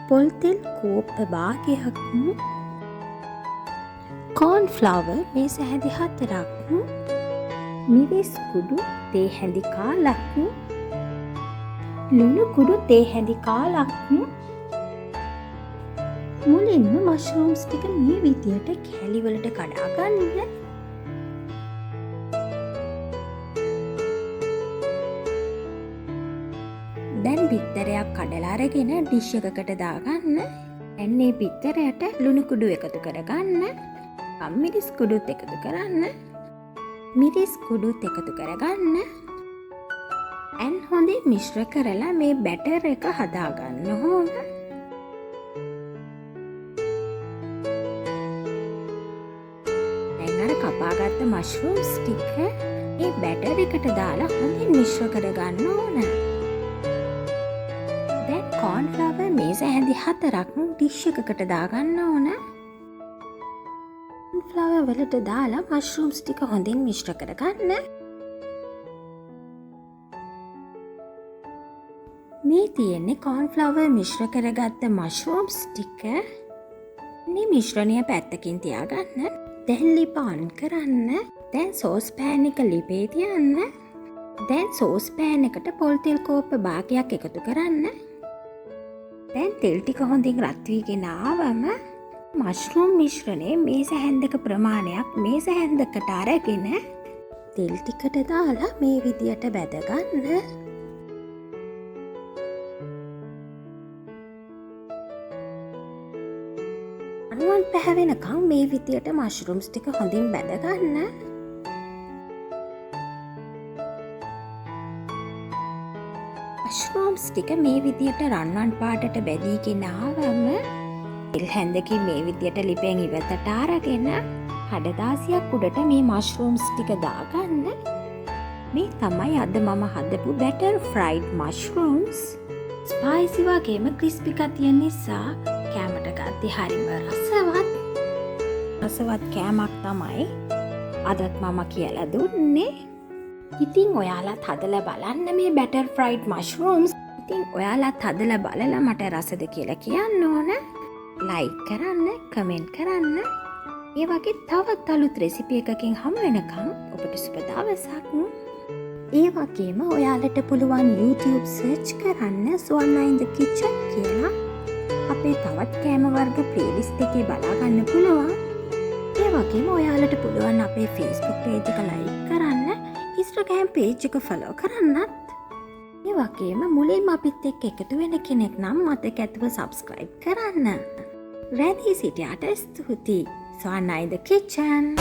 පොල් තෙල් කෝප්ප භාගයක්, කෝන් ෆ්ලවර් මේස හැඳි 4ක්, මිරිස් කුඩු තේ හැඳි කාලක්, ලුණු කුඩු තේ හැඳි කාලක්. මුලින්ම මෂ්රූම්ස් ටික මේ විදියට කෑලි වලට කඩා ගන්න. දැන් බිත්තරයක් කඩලා අරගෙන ඩිෂ් එකකට දාගන්න. දැන් මේ බිත්තරයට ලුණු කුඩු එකතු කරගන්න. ගම්මිරිස් කුඩුත් එකතු කරන්න. මිරිස් කුඩුත් එකතු කරගන්න. දැන් හොඳින් මිශ්‍ර කරලා මේ බැටර් එක හදාගන්න ඕන. දැන් අර කපාගත්ත මෂ්රූම්ස් ටික මේ බැටර් එකට දාලා හොඳින් මිශ්‍ර කරගන්න ඕන. දැන් කෝන් ෆ්ලවර් මේස හැඳි 4ක් ඩිෂ් එකකට දාගන්න ඕන. කොන්ෆ්ලවර් වලට දාලා මෂ්රූම්ස් ටික හොඳින් මිශ්‍ර කරගන්න. මේ තියෙන්නේ කොන්ෆ්ලවර් මිශ්‍ර කරගත්ත මෂ්රූම්ස් ටික. මේ මිශ්‍රණය පැත්තකින් තියාගන්න. දැන් ලිප ඔන් කරන්න. දැන් සෝස් පෑන් එක ලිපේ තියන්න. දැන් සෝස් පෑන් එකට පොල් තෙල් කෝප්ප භාගයක් එකතු කරන්න. දැන් තෙල් ටික හොඳින් රත් වීගෙන ආවම මෂ්රූම් මිශ්‍රණය මේස හැන්දක ප්‍රමාණයක් මේස හැන්දකට අරගෙන තෙල් ටිකට දාලා මේ විදියට බැදගන්න. අනුවන් පැහැවෙනකම් මේ විදියට මෂ්රූම්ස් ටික හොඳින් බැදගන්න. මෂ්රූම්ස් ටික මේ විදියට රන්වන් පාටට බැදීගෙන ආවම තෙල් හැන්දකින් මේ විදියට ලිපෙන් ඉවතට අරගෙන කඩදාසියක් උඩට මේ මෂ්රූම්ස් ටික දාගන්න. මේ තමයි අද මම හදපු බැටර් ෆ්‍රයිඩ් මෂ්රූම්ස්. ස්පයිසි වගේම ක්‍රිස්පි ගතිය නිසා කෑමට ගත්තේ හරිම රසවත් කෑමක් තමයි අදත් මම කියලා දුන්නේ. ඉතින් ඔයාලත් හදලා බලන්න මේ බැටර් ෆ්‍රයිඩ් මෂ්රූම්ස්. ඉතින් ඔයාලත් හදලා බලලා මට රසද කියලා කියන්න ඕන. ලයික් කරන්න, කමෙන්ට් කරන්න. ඒ වගේ තවත් අලුත් රෙසිපි එකකින් හමු වෙනකම් ඔබට සුබ දවසක්. ඒ වගේම ඔයාලට පුළුවන් YouTube search කරන්න Swana in the Kitchen කියලා. අපේ තවත් කෑම වර්ග ප්ලේලිස්ට් එකේ බලා ගන්න පුළුවන්. ඒ වගේම ඔයාලට පුළුවන් අපේ Facebook page එක like කරන්න, Instagram page එක follow කරන්නත්. ඒ වගේම මුලින්ම අපිත් එක්ක එකතු වෙන කෙනෙක් නම් මතක ඇතුව subscribe කරන්න. රැඳී සිටියාට ස්තුතියි. Swana in the Kitchen.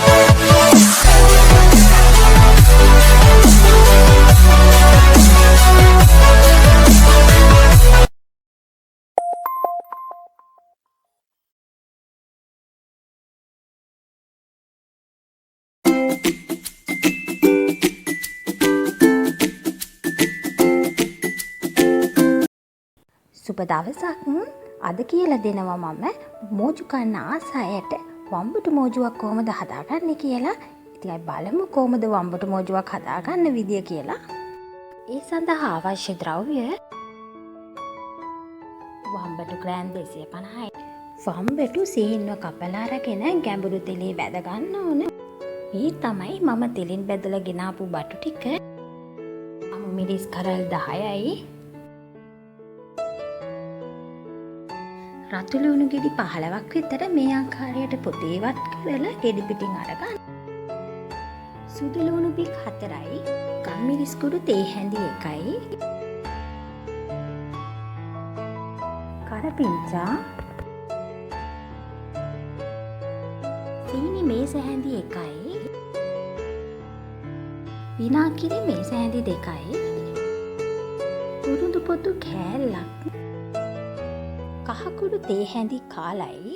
සුබ දවසක්. අද කියලා දෙනවා මම මෝජු කන්න ආස අයට වම්බුටු මෝජුවක් කොහොමද හදාගන්නේ කියලා. ඉතින් බලමු කොහොමද වම්බුටු මෝජුවක් හදාගන්න විදිය කියලා. ඒ සඳහා අවශ්‍ය ද්‍රව්‍ය වම්බුටු ග්‍රෑම් 250යි. වම්බුටු සිහින්ව කපලා අරගෙන ගැඹුරු තෙලේ බැද ගන්න ඕන. මේ තමයි මම තෙලින් බැදලා ගෙනාපු බටු ටික. මිරිස් කරල් 10යි. රතු ලුණු ගෙඩි 15ක් විතර මේ ආකාරයට පොතේවත් කරලා ගෙඩි පිටින් අරගන්න. සුදු ලුණු බික් 4යි. ගම්මිරිස් කුඩු තේ හැඳි 1යි. කරපිංචා. සීනි මේස හැඳි 1යි. විනාගිරි මේස හැඳි 2යි. උරුදු පොතු කෑල්ලක්. කහකුඩු තේ හැඳි කාලයි.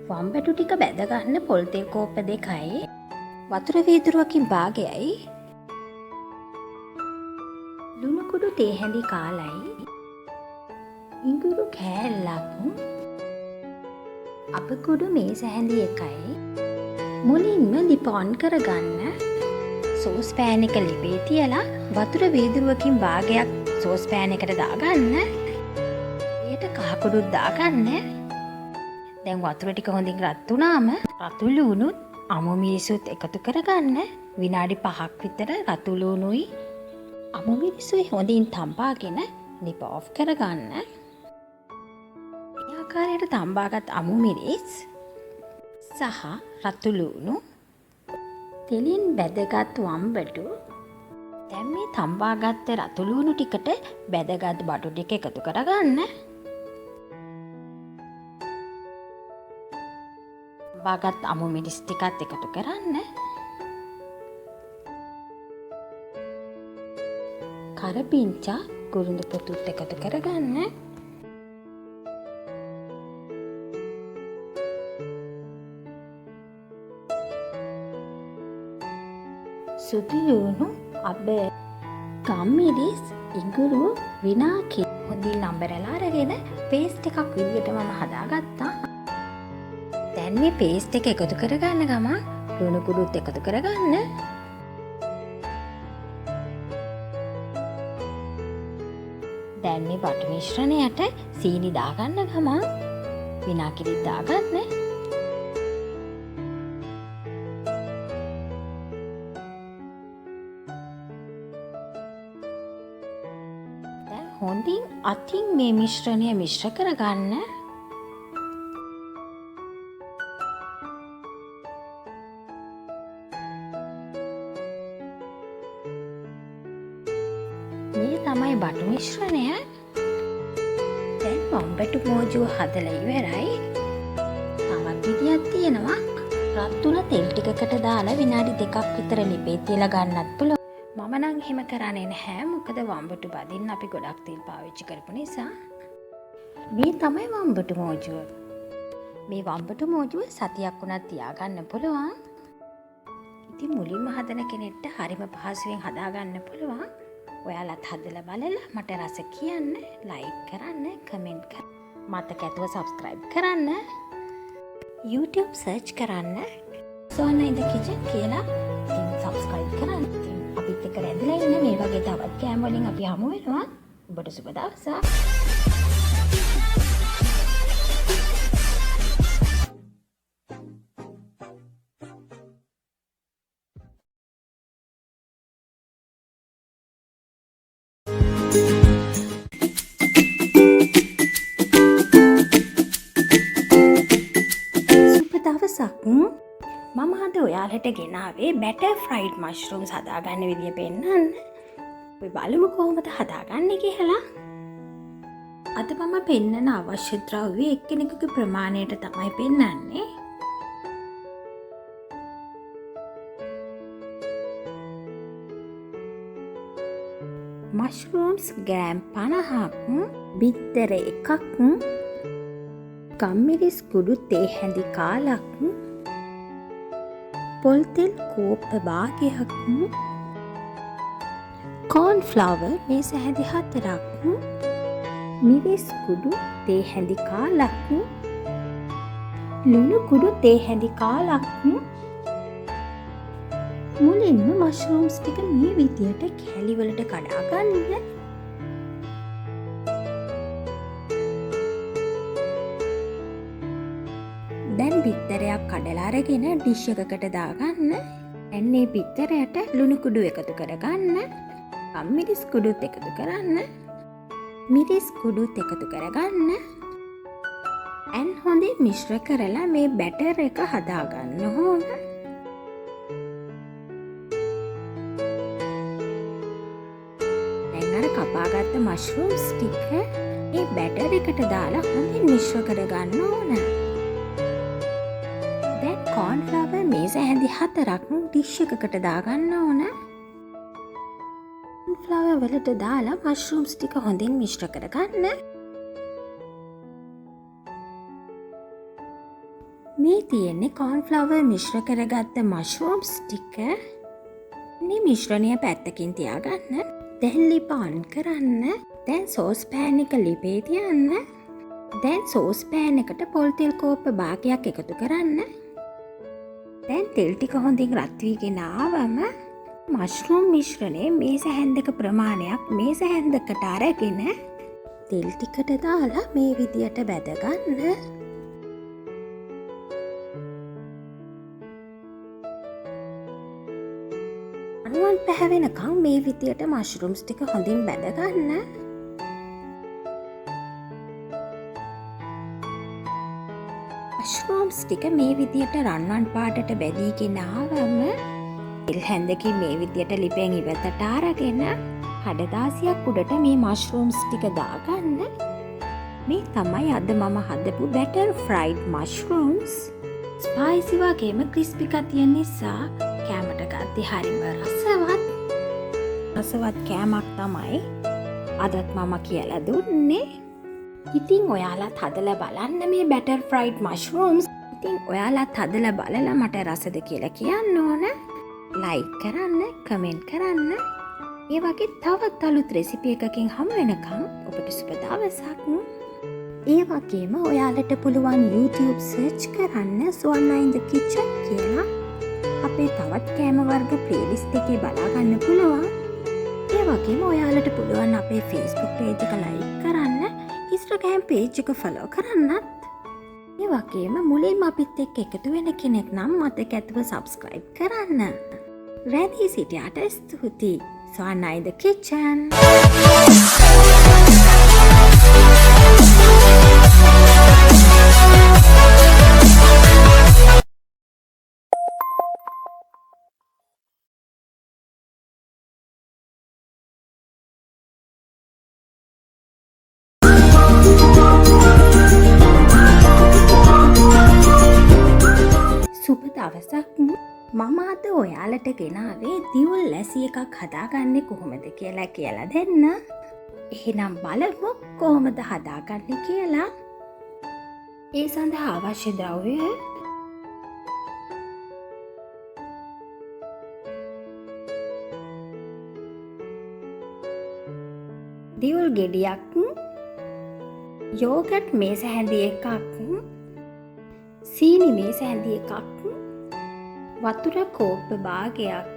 වම්බැටු ටික බැදගන්න පොල් තෙල් කෝප්ප 2යි. වතුර වීදුරුවකින් භාගයයි. ලුණු කුඩු තේ හැඳි කාලයි. ඉඟුරු කෑල්ලක්. අපකුඩු මේස හැඳි 1යි. මුලින්ම ලිප ඔන් කරගන්න. සෝස් පෑන් එක ලිපේ තියලා වතුර වීදුරුවකින් භාගයක් සෝස් පෑන් එකට දාගන්න. කහකුඩුත් දාගන්න. දැන් වතුර ටික හොඳින් රත් වුණාම රතු ලුණුත් අමු මිරිසුත් එකතු කරගන්න. විනාඩි 5ක් විතර රතු ලුණුයි අමු මිරිසුයි හොඳින් තම්බාගෙන ලිප ඔෆ් කරගන්න. මේ ආකාරයට තම්බාගත් අමු මිරිස් සහ රතු ලුණු තෙලින් බැදගත් වම්බටු දැන් මේ තම්බාගත්ත රතු ලුණු ටිකට බැදගත් බටු ටික එකතු කරගන්න. බාගත් අමු මිරිස් ටිකත් එකතු කරන්න. කරපිංචා කුරුඳු පොතුත් එකතු කරගන්න. සුදු ලුණු අබ ගම්මිරිස් ඉඟුරු විනාගිරි හොඳින් නම්බරලා අරගෙන පේස්ට් එකක් විදියට මම හදාගත්තා. දැන් මේ පේස්ට් එක එකතු කරගන්න ගමන් ලුණු කුඩුත් එකතු කරගන්න. දැන් මේ බටු මිශ්‍රණයට සීනි දාගන්න ගමන් විනාගිරිත් දාගන්න. දැන් හොඳින් අතින් මේ මිශ්‍රණය මිශ්‍ර කරගන්න. මේ තමයි බටු මිශ්‍රණය. දැන් වම්බටු මෝජුව හදලා ඉවරයි. තවත් විදියක් තියෙනවා. රත් වුණ තෙල් ටිකකට දාලා විනාඩි 2ක් විතර ලිපේ තියලා ගන්නත් පුළුවන්. මම නම් එහෙම කරන්නේ නැහැ. මොකද වම්බටු බදින්න අපි ගොඩක් තෙල් පාවිච්චි කරපු නිසා. මේ තමයි වම්බටු මෝජුව. මේ වම්බටු මෝජුව සතියක් වුණත් තියාගන්න පුළුවන්. ඉතින් මුලින්ම හදන කෙනෙක්ට හරිම පහසුවෙන් හදාගන්න පුළුවන්. ඔයාලත් හදලා බලලා මට රස කියන්න, ලයික් කරන්න, කමෙන්ට් කරන්න. මතක ඇතුව සබ්ස්ක්‍රයිබ් කරන්න. YouTube සර්ච් කරන්න සොයන ඉන් ද කිචන් කියලා. ඉතින් සබ්ස්ක්‍රයිබ් කරන්න. ඉතින් අපිත් එක්ක රැඳිලා ඉන්න මේ වගේ තවත් කෑම වලින් අපි හමු වෙනවා. ඔබට සුබ දවසක්. මම අද ඔයාලට ගෙනාවේ බැටර් ෆ්‍රයිඩ් මෂ්රූම්ස් හදාගන්න විදිය පෙන්නන්න. අපි බලමු කොහොමද හදාගන්නේ කියලා. අද මම පෙන්නන අවශ්‍ය ද්‍රව්‍ය එක්කෙනෙකුගේ ප්‍රමාණයට තමයි පෙන්නන්නේ. මෂ්රූම්ස් ග්‍රෑම් 50ක්, බිත්තර 1ක්, ගම්මිරිස් කුඩු තේ හැඳි කාලක්, පොල් තෙල් කෝප්ප භාගයක්, කෝන් ෆ්ලවර් මේස හැඳි 4ක්, මිරිස් කුඩු තේ හැඳි කාලක්, ලුණු කුඩු තේ හැඳි කාලක්. මුලින්ම මෂ්රූම්ස් ටික මේ විදියට කැලි වලට කඩා ගන්න. දැන් බිත්තරයක් කඩලා අරගෙන ඩිෂ් එකකට දාගන්න. දැන් මේ බිත්තරයට ලුණු කුඩු එකතු කරගන්න. ගම්මිරිස් කුඩුත් එකතු කරන්න. මිරිස් කුඩුත් එකතු කරගන්න. දැන් හොඳින් මිශ්‍ර කරලා මේ බැටර් එක හදාගන්න ඕන. දැන් අර කපාගත්ත මෂ්රූම්ස් ටික මේ බැටර් එකට දාලා හොඳින් මිශ්‍ර කරගන්න ඕන. දැන් කෝන් ෆ්ලවර් මේස හැඳි 4ක් ඩිෂ් එකකට දාගන්න ඕන. කෝන් ෆ්ලවර් වලට දාලා මෂ්රූම්ස් ටික හොඳින් මිශ්‍ර කරගන්න. මේ තියෙන්නේ කෝන් ෆ්ලවර් මිශ්‍ර කරගත්ත මෂ්රූම්ස් ටික. මේ මිශ්‍රණය පැත්තකින් තියාගන්න. දැන් ලිප ඔන් කරන්න. දැන් සෝස් පෑන් එක ලිපේ තියන්න. දැන් සෝස් පෑන් එකට පොල් තෙල් කෝප්ප භාගයක් එකතු කරන්න. දැන් තෙල් ටික හොඳින් රත් වීගෙන ආවම මෂ්රූම් මිශ්‍රණය මේස හැන්දක ප්‍රමාණයක් මේස හැන්දකට අරගෙන තෙල් ටිකට දාලා මේ විදියට බැද ගන්න. අනුවන් පැහැවෙනකම් මේ විදියට මෂ්රූම්ස් ටික හොඳින් බැද ගන්න. මෂ්රූම්ස් ටික මේ විදියට රන්වන් පාටට බැදීගෙන ආවම තෙල් හැන්දකින් මේ විදියට ලිපෙන් ඉවතට අරගෙන කඩදාසියක් උඩට මේ මෂ්රූම්ස් ටික දාගන්න. මේ තමයි අද මම හදපු බැටර් ෆ්‍රයිඩ් මෂ්රූම්ස්. ස්පයිසි වගේම ක්‍රිස්පි ගතිය නිසා කෑමට ගත්තේ හරිම රසවත් කෑමක් තමයි අදත් මම කියලා දුන්නේ. ඉතින් ඔයාලත් හදලා බලන්න මේ බැටර් ෆ්‍රයිඩ් මෂ්රූම්ස්. ඉතින් ඔයාලත් හදලා බලලා මට රසද කියලා කියන්න ඕන. ලයික් කරන්න, කමෙන්ට් කරන්න. ඒ වගේ තවත් අලුත් රෙසිපි එකකින් හමු වෙනකම් ඔබට සුබ දවසක්. ඒ වගේම ඔයාලට පුළුවන් YouTube සර්ච් කරන්න Swana in the Kitchen කියලා. අපේ තවත් කෑම වර්ග ප්ලේලිස්ට් එකේ බලාගන්න පුළුවන්. ඒ වගේම ඔයාලට පුළුවන් අපේ Facebook page එක like කරන්න, Instagram page එක follow කරන්නත්. ඒ වගේම මුලින්ම අපිත් එක්ක එකතු වෙන කෙනෙක් නම් මතක ඇතුව subscribe කරන්න. රැඳී සිටියාට ස්තුතියි. Swana in the Kitchen. සුබ දවසක්. මම අද ඔයාලට ගෙනාවේ දියුල් ලැසි එකක් හදාගන්නේ කොහොමද කියලා දෙන්න. එහෙනම් බලමු කොහොමද හදාගන්නේ කියලා. ඒ සඳහා අවශ්‍ය ද්‍රව්‍ය දියුල් ගෙඩියක්, යෝගට් මේස හැඳි එකක්, සීනි මේස හැඳි එකක්, වතුර කෝප්ප භාගයක්.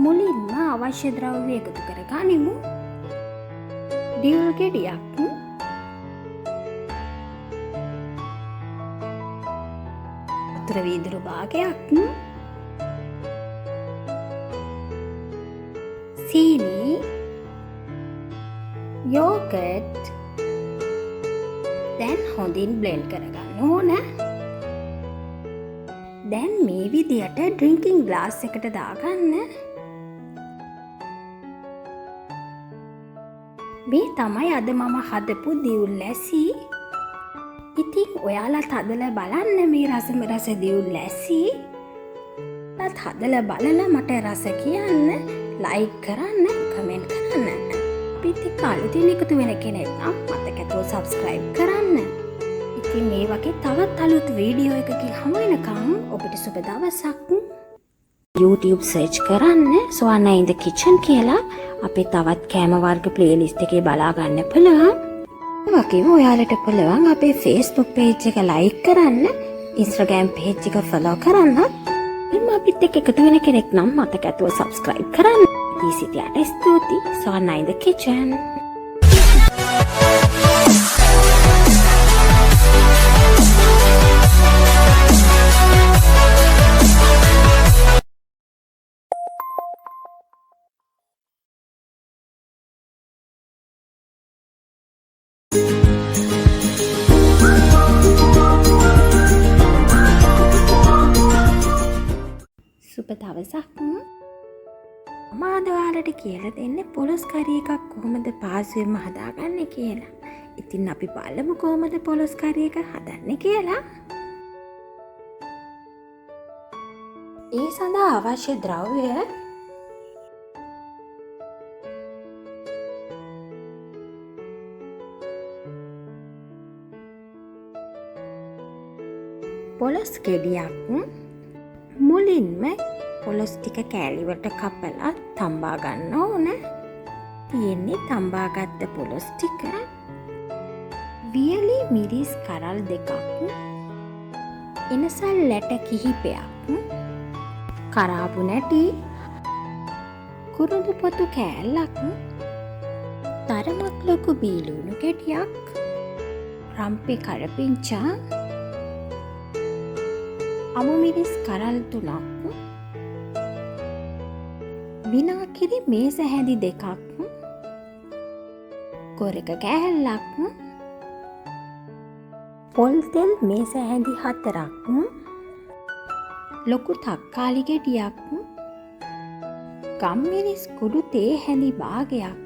මුලින්ම අවශ්‍ය ද්‍රව්‍ය එකතු කර ගනිමු. දියුල් ගෙඩියක්, වතුර වීදුරු භාගයක්, සීනි, යෝගට්. දැන් හොඳින් බ්ලෙන්ඩ් කරගන්න ඕන. දැන් මේ විදියට ඩ්‍රින්කින් ග්ලාස් එකට දාගන්න. මේ තමයි අද මම හදපු දියුල් ලැසි. ඉතින් ඔයාලත් හදලා බලන්න මේ රස දියුල් ලැසි. හදලා බලලා මට රස කියන්න, ලයික් කරන්න, කමෙන්ට් කරන්න. අපිත් එක්ක අලුතින් එකතු වෙන කෙනෙක් නම් මතක ඇතුව subscribe කරන්න. ඉතින් මේ වගේ තවත් අලුත් වීඩියෝ එකකින් හමු වෙනකම් ඔබට සුබ දවසක්. YouTube search කරන්න Swana in the Kitchen කියලා. අපේ තවත් කෑම වර්ග playlist එකේ බලා ගන්න පුළුවන්. ඒ වගේම ඔයාලට පුළුවන් අපේ Facebook page එක like කරන්න, Instagram page එක follow කරන්න. ඉතින් අපිත් එක්ක එකතු වෙන කෙනෙක් නම් මතක ඇතුව subscribe කරන්න. දී සිටියාට ස්තුතියි. Swana in the Kitchen. සුබ දවසක්. මම අද ඔයාලට කියලා දෙන්නේ පොලොස් කරි එකක් කොහොමද පහසුවෙන්ම හදාගන්නේ කියලා. ඉතින් අපි බලමු කොහොමද පොලොස් කරි එක හදන්නේ කියලා. ඒ සඳහා අවශ්‍ය ද්‍රව්‍ය පොලොස් ගෙඩියක්. මුලින්ම පොලොස් ටික කෑලිවට කපලා තම්බා ගන්න ඕන. තියෙන්නේ තම්බාගත්ත පොලොස් ටික. වියලි මිරිස් කරල් දෙකක්, එනසල් ලැට කිහිපයක්, කරාබු නැටි, කුරුඳු පොතු කෑල්ලක්, තරමක් ලොකු බීලුණු ගෙඩියක්, රම්පෙ කරපිංචා, අමු මිරිස් කරල් 3ක්, විනාකිරි මේස හැඳි 2ක්, කොරක කෑල්ලක්, පොල් තෙල් මේස හැඳි 4ක්, ලොකු තක්කාලි ගෙඩියක්, ගම්මිරිස් කුඩු තේ හැඳි භාගයක්,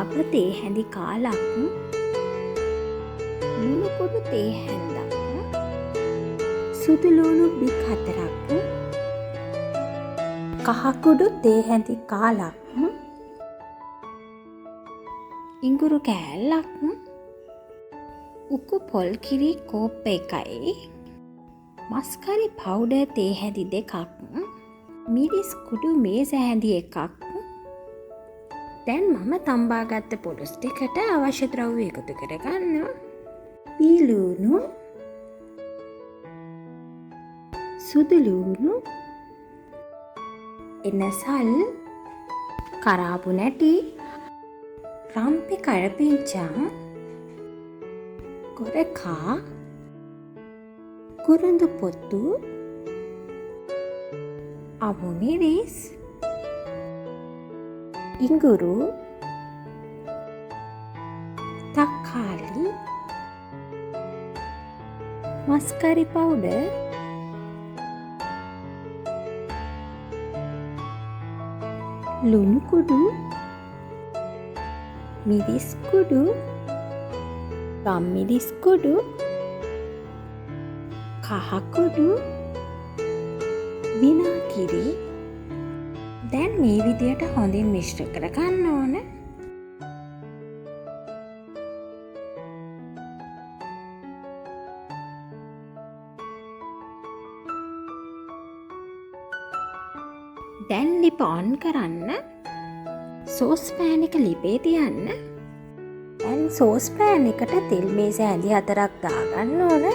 අප තේ හැඳි කාලක්, ලුණු කුඩු තේ හැන්දක්, සුදු ලුණු බික් 4ක්, කහකුඩු තේ හැඳි කාලක්, ඉඟුරු කෑල්ලක්, උකු පොල් කිරි කෝප්ප 1යි, මස්කරි පවුඩර් තේ හැඳි 2ක්, මිරිස් කුඩු මේස හැඳි 1ක්, දැන් මම තම්බාගත්ත පොලොස් ටිකට අවශ්‍ය ද්‍රව්‍ය එකතු කරගන්නවා. පීලූණු, සුදුලූණු, එනසල්, කරාබු නැටි, රම්පි කරපිංචා, ගොරකා, කුරුඳු පොත්තු, අමු මිරිස්, ඉඟුරු, තක්කාලි, මස්කරි පවුඩර්, ලුණු කුඩු, මිරිස් කුඩු, ගම්මිරිස් කුඩු, කහ කුඩු, විනාගිරි. දැන් මේ විදියට හොඳින් මිශ්‍ර කරගන්න ඕන. දැන් ලිප ඔන් කරන්න. සෝස් පෑන් එක ලිපේ තියන්න. දැන් සෝස් පෑන් එකට තෙල් මේස ඇඳි 4ක් දාගන්න ඕන.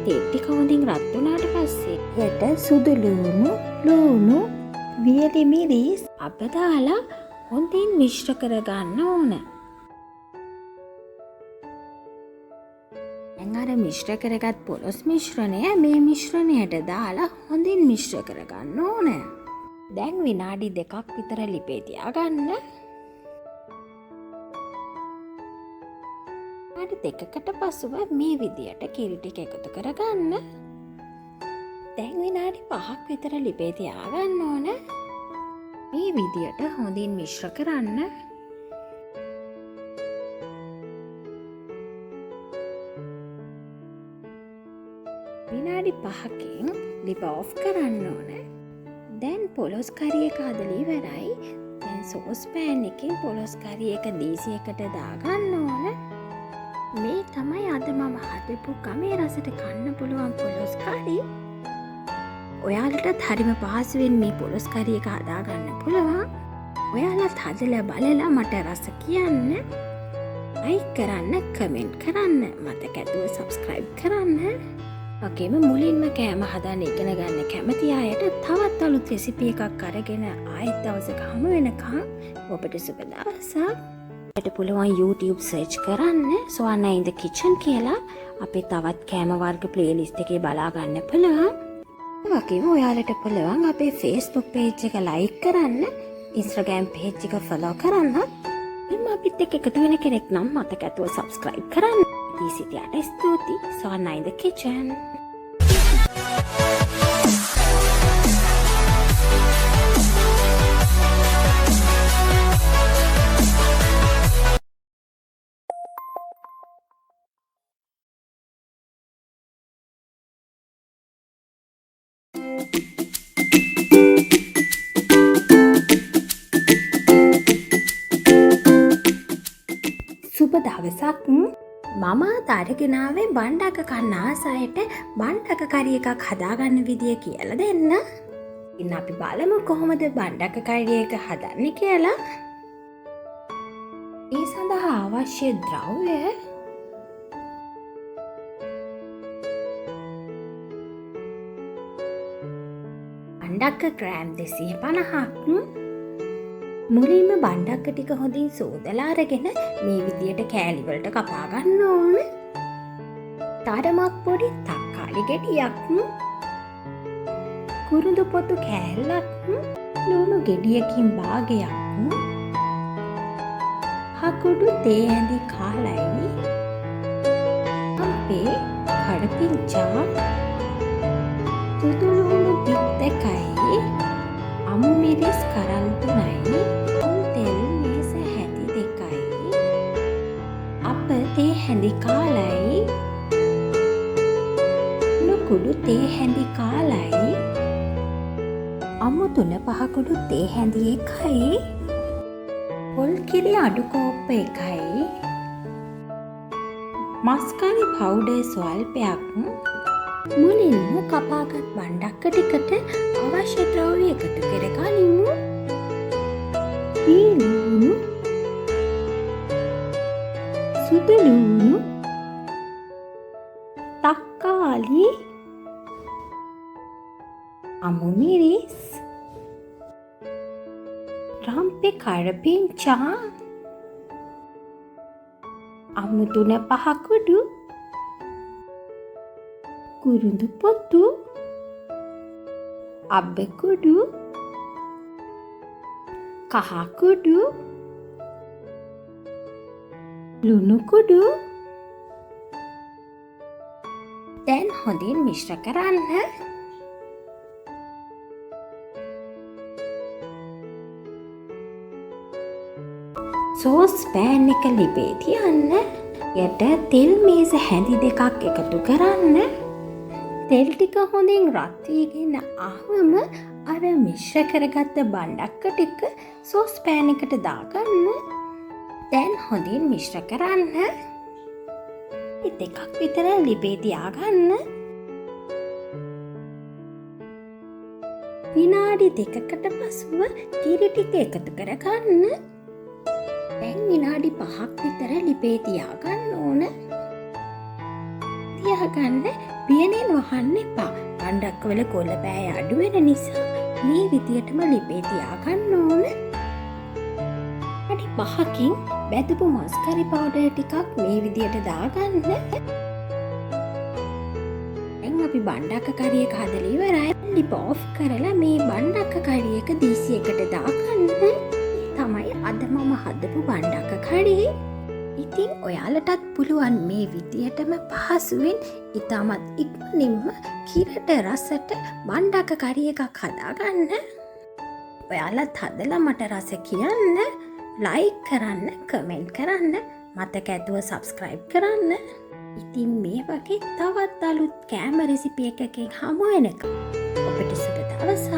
තෙල් ටික හොඳින් රත් වුණාට පස්සේ යට සුදු ලූණු, ලූණු, වියලි මිරිස් අප දාලා හොඳින් මිශ්‍ර කරගන්න ඕන. දැන් අර මිශ්‍ර කරගත් පොලොස් මිශ්‍රණය මේ මිශ්‍රණයට දාලා හොඳින් මිශ්‍ර කරගන්න ඕන. දැන් විනාඩි 2ක් විතර ලිපේ තියාගන්න. විනාඩි 2කට පසුව මේ විදියට කිරි ටික එකතු කරගන්න. දැන් විනාඩි 5ක් විතර ලිපේ තියාගන්න ඕන. මේ විදියට හොඳින් මිශ්‍ර කරන්න. විනාඩි 5කින් ලිප ඔෆ් කරන්න ඕන. දැන් පොලොස් කරි එක හදලා ඉවරයි. දැන් සෝස් පෑන් එකෙන් පොලොස් කරි එක දීසියකට දාගන්න ඕන. මේ තමයි අද මම හදපු ගමේ රසට කන්න පුළුවන් පොලොස් කරි. ඔයාලටත් හරිම පහසුවෙන් මේ පොලොස් කරි එක හදාගන්න පුළුවන්. ඔයාලත් හදලා බලලා මට රස කියන්න. ලයික් කරන්න, කමෙන්ට් කරන්න, මතක ඇතුව සබ්ස්ක්‍රයිබ් කරන්න. වගේම මුලින්ම කෑම හදන්න ඉගෙන ගන්න කැමති අයට තවත් අලුත් රෙසිපි එකක් අරගෙන ආයෙත් දවසක හමු වෙනකම් ඔබට සුබ දවසක්. ඔබට පුළුවන් YouTube search කරන්න Swana in the kitchen කියලා අපේ තවත් කෑම වර්ග playlist එකේ බලා ගන්න පුළුවන්. වගේම ඔයාලට පුළුවන් අපේ Facebook page එක like කරන්න, Instagram page එක follow කරන්න. එම් අපිත් එක්ක එකතු වෙන කෙනෙක් නම් මතක ඇතුව subscribe කරන්න. සිටියට ස්තුතියි. Swana in the kitchen. සුබ දවසක්. මම අරගෙනාවේ බණ්ඩක කන්න ආසයට බණ්ඩක කරි එකක් හදාගන්න විදිය කියලා දෙන්න. ඉතින් අපි බලමු කොහොමද බණ්ඩක කරි එක හදන්නේ කියලා. ඒ සඳහා අවශ්‍ය ද්‍රව්‍ය බණ්ඩක ග්‍රෑම් 250ක්. මුලින්ම බණ්ඩක්ක ටික හොඳින් සෝදලා අරගෙන මේ විදියට කෑලි වලට කපා ගන්න ඕන. තරමක් පොඩි තක්කාලි ගෙඩියක්, කුරුඳු පොතු කෑල්ලක්, ලුණු ගෙඩියකින් භාගයක්, හකුඩු තේ ඇඳි කාලයි, අපේ කඩපිංචා, සුදු ලුණු පිත් දෙකයි, අමු මිරිස් කරල් 3යි, තෙල් මේස හැඳි 2යි, අප තේ හැඳි කාලයි, කුඩු තේ හැඳි කාලයි, අමු 3-5 කුඩු තේ හැඳි 1යි, පොල් කිරි අඩු කෝප්ප 1යි, මස්කරි පවුඩර් ස්වල්පයක්, මුලින්ම කපාගත් බණ්ඩක්ක ටිකට අවශ්‍ය ද්‍රව්‍ය එකතු කර ගනිමු. ලුණු, සුදු ලුණු, තක්කාලි, අමු මිරිස්, රම්පෙ කරපිංචා, අමු තුන පහකුඩු, කුරුඳු පොතු, අබ්බකුඩු, කහකුඩු, ලුණු කුඩු. දැන් හොඳින් මිශ්‍ර කරන්න. සෝස් පෑන් එක ලිපේ තියන්න. යට තෙල් මේස හැඳි දෙකක් එකතු කරන්න. තෙල් ටික හොඳින් රත් වීගෙන ආවම අර මිශ්‍ර කරගත්ත බණ්ඩක්ක ටික සෝස් පෑන් එකට දාගන්න. දැන් හොඳින් මිශ්‍ර කරන්න. දෙකක් විතර ලිපේ තියාගන්න. විනාඩි දෙකකට පසුව කිරි ටික එකතු කරගන්න. දැන් විනාඩි 5ක් විතර ලිපේ තියාගන්න ඕන. තියාගන්න පියනෙන් වහන්න එපා. බණ්ඩක්කවල කොළ පෑ අඩු වෙන නිසා මේ විදියටම ලිපේ තියාගන්න ඕන. විනාඩි 5කින් බැදපු මස්කරි පවුඩර් ටිකක් මේ විදියට දාගන්න. දැන් අපි බණ්ඩක්ක කරිය එක හදලා ඉවරයි. ලිප ඔෆ් කරලා මේ බණ්ඩක්ක කරිය එක දීසි එකට දාගන්න. තමයි අද මම හදපු බණ්ඩක්ක කරිය. ඉතින් ඔයාලටත් පුළුවන් මේ විදියටම පහසුවෙන් ඉතාමත් ඉක්මනින්ම කිරට රසට බණ්ඩක්ක කරිය එකක් හදාගන්න. ඔයාලත් හදලා මට රස කියන්න. ලයික් කරන්න, කමෙන්ට් කරන්න, මතක ඇතුව සබ්ස්ක්‍රයිබ් කරන්න. ඉතින් මේ වගේ තවත් අලුත් කෑම රෙසිපි එකකින් හමු වෙනකම් ඔබට සුබ දවසක්.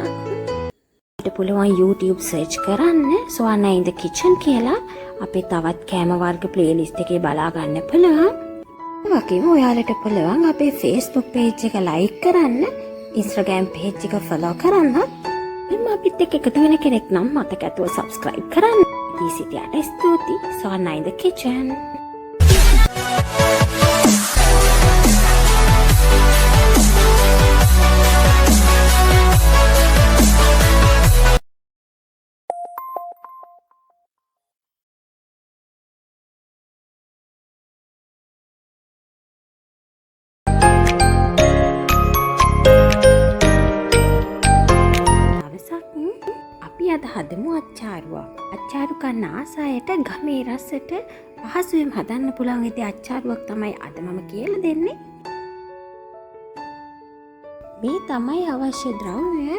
ඔබට පුළුවන් YouTube සර්ච් කරන්න සොයන්න in the kitchen කියලා. අපේ තවත් කෑම වර්ග ප්ලේලිස්ට් එකේ බලා ගන්න පුළුවන්. ඒ වගේම ඔයාලට පුළුවන් අපේ Facebook page එක like කරන්න, Instagram page එක follow කරන්න. එන්න අපිත් එක්ක එකතු වෙන කෙනෙක් නම් මතක ඇතුව subscribe කරන්න. දීසිතියට ස්තුති. සොයන්න in the kitchen. අද හදමු අච්චාරුවක්. අච්චාරු කන්න ආසායට ගමේ රසට පහසුවෙන් හදන්න පුළුවන් විදිහේ අච්චාරුවක් තමයි අද මම කියලා දෙන්නේ. මේ තමයි අවශ්‍ය ද්‍රව්‍ය.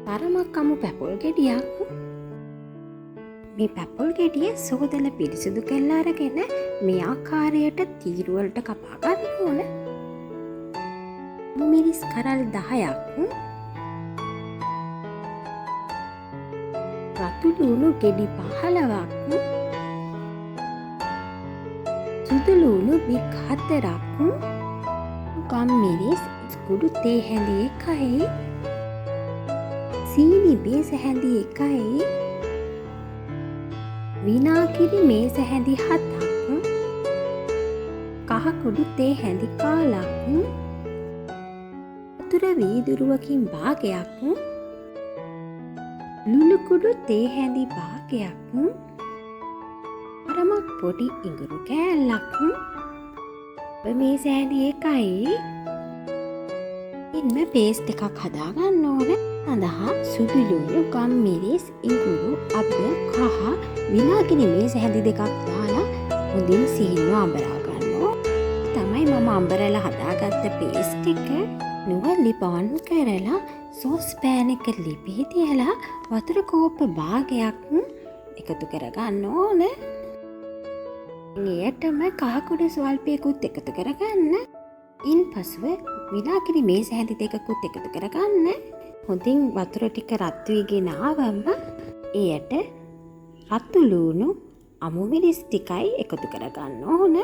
තරමක් අමු පැපොල් ගෙඩියක්. මේ පැපොල් ගෙඩිය සෝදලා පිරිසිදු කරලා අරගෙන මේ ආකාරයට තීරු වලට කපා ගන්න ඕන. මිරිස් කරල් 10ක්, රතු ලුණු ගෙඩි 15ක්, සුදු ලුණු බික් 4ක්, ගම් මිරිස් කුඩු තේ හැඳි 1යි, සීනි බේස හැඳි 1යි, විනාගිරි මේස හැඳි 7ක්, කහ කුඩු තේ හැඳි කාලක්, වතුර වීදුරුවකින් භාගයක්, ලුණු කුඩු තේ හැඳි භාගයක්, අරමක් පොඩි ඉඟුරු කෑල්ලක්, මේස හැඳි 1යි. ඉන්න පේස්ට් එකක් හදාගන්න ඕන. සඳහා සුදු ලුණු, ගම් මිරිස්, ඉඟුරු, අබ, කහ, විනාගිරි මේස හැඳි 2ක් දාලා හොඳින් සීනව අඹරා ගන්නවා. තමයි මම අඹරලා හදාගත්ත පේස්ට් එක. නුවර ලිප ඔන් කරලා සෝස් පෑන් එක ලිපේ තියලා වතුර කෝප්ප භාගයක් එකතු කරගන්න ඕන. එයටම කහ කුඩු ස්වල්පයකුත් එකතු කරගන්න. ඉන්පසුව විනාගිරි මේස හැඳි 2කුත් එකතු කරගන්න. හොඳින් වතුර ටික රත් වීගෙන ආවම එයට රතු ලුණු, අමු මිරිස් ටිකයි එකතු කරගන්න ඕන.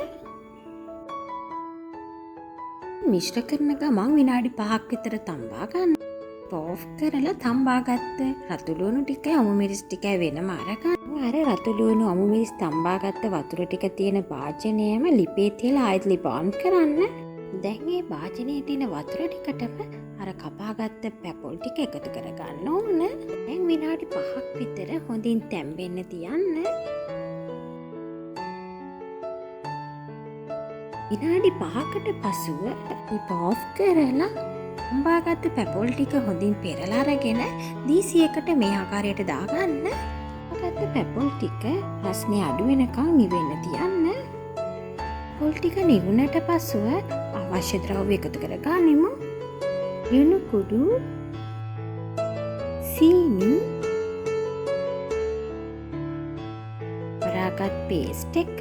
මිශ්‍ර කරන ගමන් විනාඩි 5ක් විතර තම්බා ගන්න. ඕෆ් කරලා තම්බාගත්ත රතුළුණු ටිකයි අමු මිරිස් ටිකයි වෙනම අරගන්න. අර රතුළුණු අමු මිරිස් තම්බාගත්ත වතුර ටික තියෙන භාජනයම ලිපේ තියලා ආයෙත් ලිප ඔන් කරන්න. දැන් මේ භාජනයේ තියෙන වතුර ටිකටම අර කපාගත්ත පැපොල් ටික එකතු කරගන්න ඕන. දැන් විනාඩි 5ක් විතර හොඳින් තැම්බෙන්න තියන්න. විනාඩි 5කට පසුව ලිප ඔෆ් කරලා තම්බාගත්ත පැපොල් ටික හොඳින් පෙරලා අරගෙන දීසියකට මේ ආකාරයට දාගන්න. ගත්ත පැපොල් ටික රස්නේ අඩු වෙනකන් නිවෙන්න තියන්න. පැපොල් ටික නිවුණට පසුව අවශ්‍ය ද්‍රව්‍ය එකතු කරගනිමු. ලුණු කුඩු, සීනි, පරාගත් පේස්ට් එක,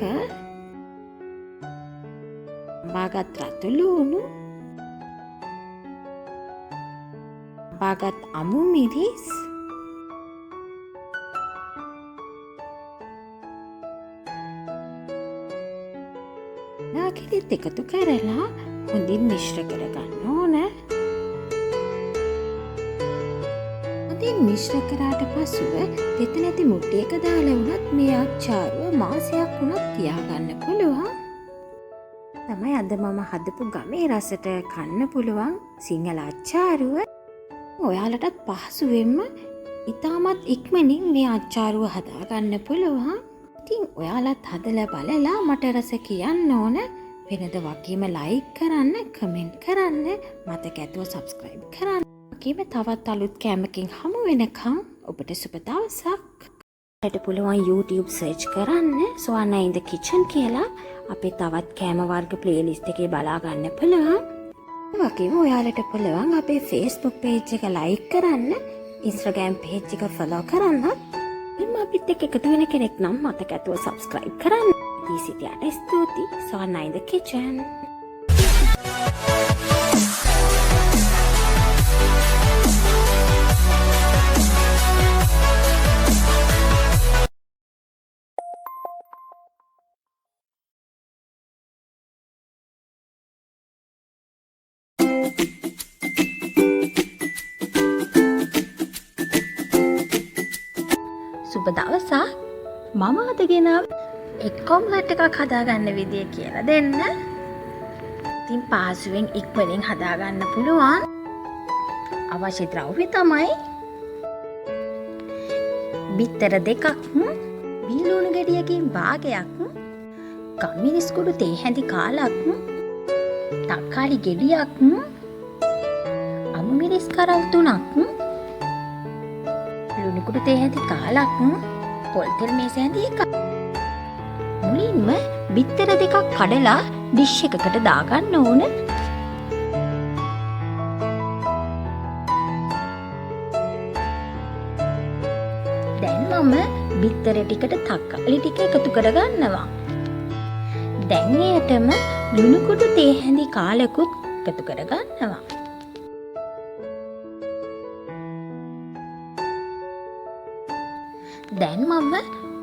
තම්බාගත් රතුළුණු, තම්බාගත් අමු මිරිස්, නාකිරිත් එකතු කරලා හොඳින් මිශ්‍ර කරගන්න ඕන. හොඳින් මිශ්‍ර කරාට පසුව තෙත නැති මුට්ටියක දාලා වුණත් මේ අච්චාරුව මාසයක් වුණත් තියාගන්න පුළුවන්. තමයි අද මම හදපු ගමේ රසට කන්න පුළුවන් සිංහල අච්චාරුව. ඔයාලටත් පහසුවෙන්ම ඉතාමත් ඉක්මනින් මේ අච්චාරුව හදාගන්න පුළුවන්. ඉතින් ඔයාලත් හදලා බලලා මට රස කියන්න ඕන. වෙනද වගේම ලයික් කරන්න, කමෙන්ට් කරන්න, මතක ඇතුව සබ්ස්ක්‍රයිබ් කරන්න. වගේම තවත් අලුත් කෑමකින් හමු වෙනකම් ඔබට සුබ දවසක්. ඔයාලට පුළුවන් YouTube search කරන්න Swana in the kitchen කියලා. අපේ තවත් කෑම වර්ග ප්ලේලිස්ට් එකේ බලා ගන්න පුළුවන්. වගේම ඔයාලට පුළුවන් අපේ Facebook page එක like කරන්න, Instagram page එක follow කරන්න. අපිත් එක්ක එකතු වෙන කෙනෙක් නම් මතක ඇතුව subscribe කරන්න. දී සිටියට ස්තුතියි. Swana in the kitchen. සුබ දවසක්. මම අද ගෙනාව එක් ඔම්ලට් එකක් හදාගන්න විදිය කියලා දෙන්න. ඉතින් පාසුවෙන් ඉක්මනින් හදාගන්න පුළුවන්. අවශ්‍ය ද්‍රව්‍ය තමයි බිත්තර 2ක්, බීලුණු ගෙඩියකින් භාගයක්, ගම්මිරිස් කුඩු තේ හැඳි කාලක්, තක්කාලි ගෙඩියක්, අමු මිරිස් කරල් 3ක්, ලුණු කුඩු තේ හැඳි කාලක්, පොල් තෙල් මේස හැඳි 1ක්. මුලින්ම බිත්තර 2ක් කඩලා ඩිෂ් එකකට දාගන්න ඕන. දැන් මම බිත්තර ටිකට තක්කාලි ටික එකතු කරගන්නවා. දැන් එයටම ලුණු කුඩු තේ හැඳි කාලකුත් එකතු කරගන්නවා. දැන් මම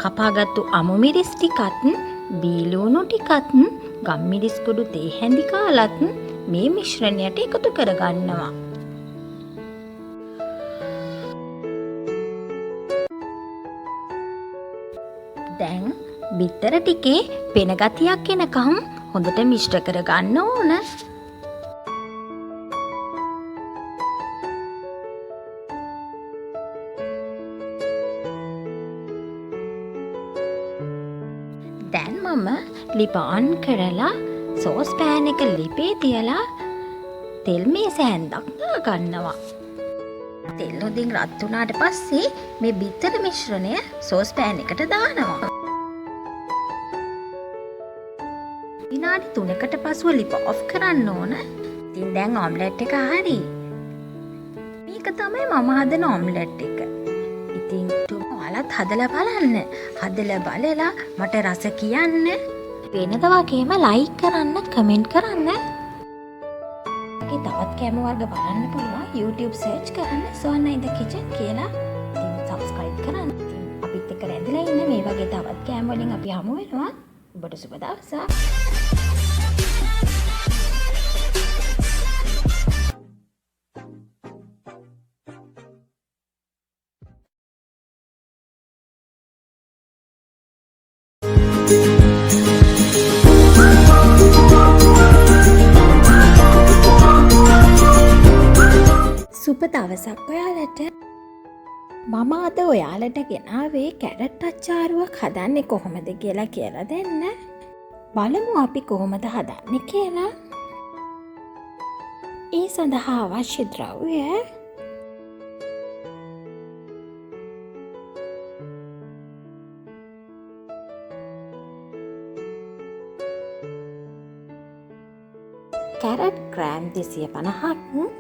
කපාගත්තු අමු මිරිස් ටිකත්, බීලුණු ටිකත්, ගම්මිරිස් කුඩු තේ හැඳි කාලත් මේ මිශ්‍රණයට එකතු කරගන්නවා. දැන් බිත්තර ටිකේ පෙන ගතියක් එනකම් හොඳට මිශ්‍ර කරගන්න ඕන. දැන් මම ලිප ඔන් කරලා සෝස් පෑන් එක ලිපේ තියලා තෙල් මේස හැන්දක් දාගන්නවා. තෙල් හොඳින් රත් වුණාට පස්සේ මේ බිත්තර මිශ්‍රණය සෝස් පෑන් එකට දානවා. විනාඩි 3කට පසුව ලිප ඔෆ් කරන්න ඕන. ඉතින් දැන් ඔම්ලට් එක හරි. මේක තමයි මම හදන ඔම්ලට් එක. ඉතින් ඔයාලත් හදලා බලන්න. හදලා බලලා මට රස කියන්න. වෙනද වගේම ලයික් කරන්න, කමෙන්ට් කරන්න. ඔගේ තවත් කෑම වර්ග බලන්න පුළුවන්. YouTube search කරන්න Swana in the kitchen කියලා. ඉතින් subscribe කරන්න. ඉතින් අපිත් එක්ක රැඳිලා ඉන්න මේ මේ වගේ තවත් කෑම වලින් අපි හමු වෙනවා. ඔබට සුබ දවසක්. සුබ දවසක් ඔයාලට. මම අද ඔයාලට ගෙනාවේ කැරට් අච්චාරුවක් හදන්නේ කොහොමද කියලා කියලා දෙන්න. බලමු අපි කොහොමද හදන්නේ කියලා. ඒ සඳහා අවශ්‍ය ද්‍රව්‍ය කැරට් ග්‍රෑම් 250ක්,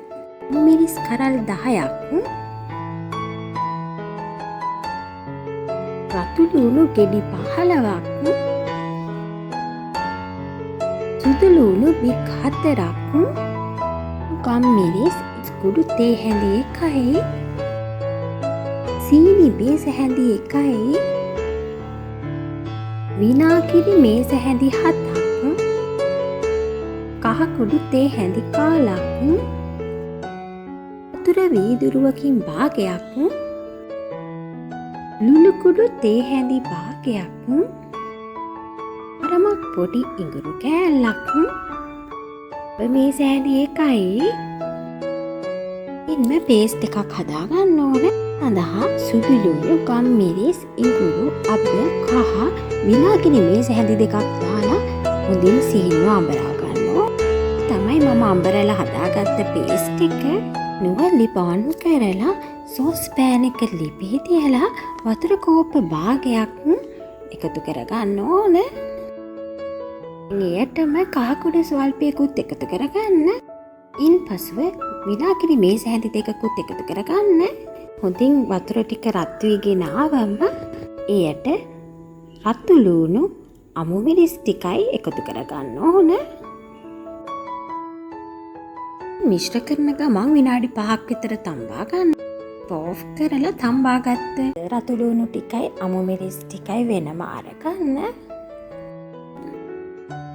මිරිස් කරල් 10ක්, රතු ලුණු ගෙඩි 15ක්, සුදු ලුණු බික් 4ක්, ගම් මිරිස් කුඩු තේ හැඳි 1යි, සීනි බේස හැඳි 1යි, විනාගිරි මේස හැඳි 7ක්, කහ කුඩු තේ හැඳි කාලක්, වතුර වීදුරුවකින් භාගයක්, ලුණු කුඩු තේ හැඳි භාගයක්, අරමක් පොඩි ඉඟුරු කෑල්ලක්, මේස හැඳි 1යි. ඉන්න පේස්ට් එකක් හදාගන්න ඕන. සඳහා සුදු ලුණු, ගම් මිරිස්, ඉඟුරු, අබ, කහ, විනාගිරි මේස හැඳි 2ක් දාලා හොඳින් සිහින්ව අඹරා ගන්නවා. තමයි මම අඹරලා හදාගත්ත පේස්ට් එක. නුවල්ලි පාන් කරලා සෝස් පෑන් එක ලිපේ තියලා වතුර කෝප්ප භාගයක් එකතු කරගන්න ඕන. එයටම කහ කුඩු ස්වල්පයකුත් එකතු කරගන්න. ඉන්පසුව විනාගිරි මේස හැඳි 2කුත් එකතු කරගන්න. හොඳින් වතුර ටික රත් වීගෙන ආවම එයට රතු ලුණු, අමු මිරිස් ටිකයි එකතු කරගන්න ඕන. මිශ්‍ර කරන ගමන් විනාඩි 5ක් විතර තම්බා ගන්න. ඕෆ් කරලා තම්බාගත්ත රතු ලුණු ටිකයි අමු මිරිස් ටිකයි වෙනම අරගන්න.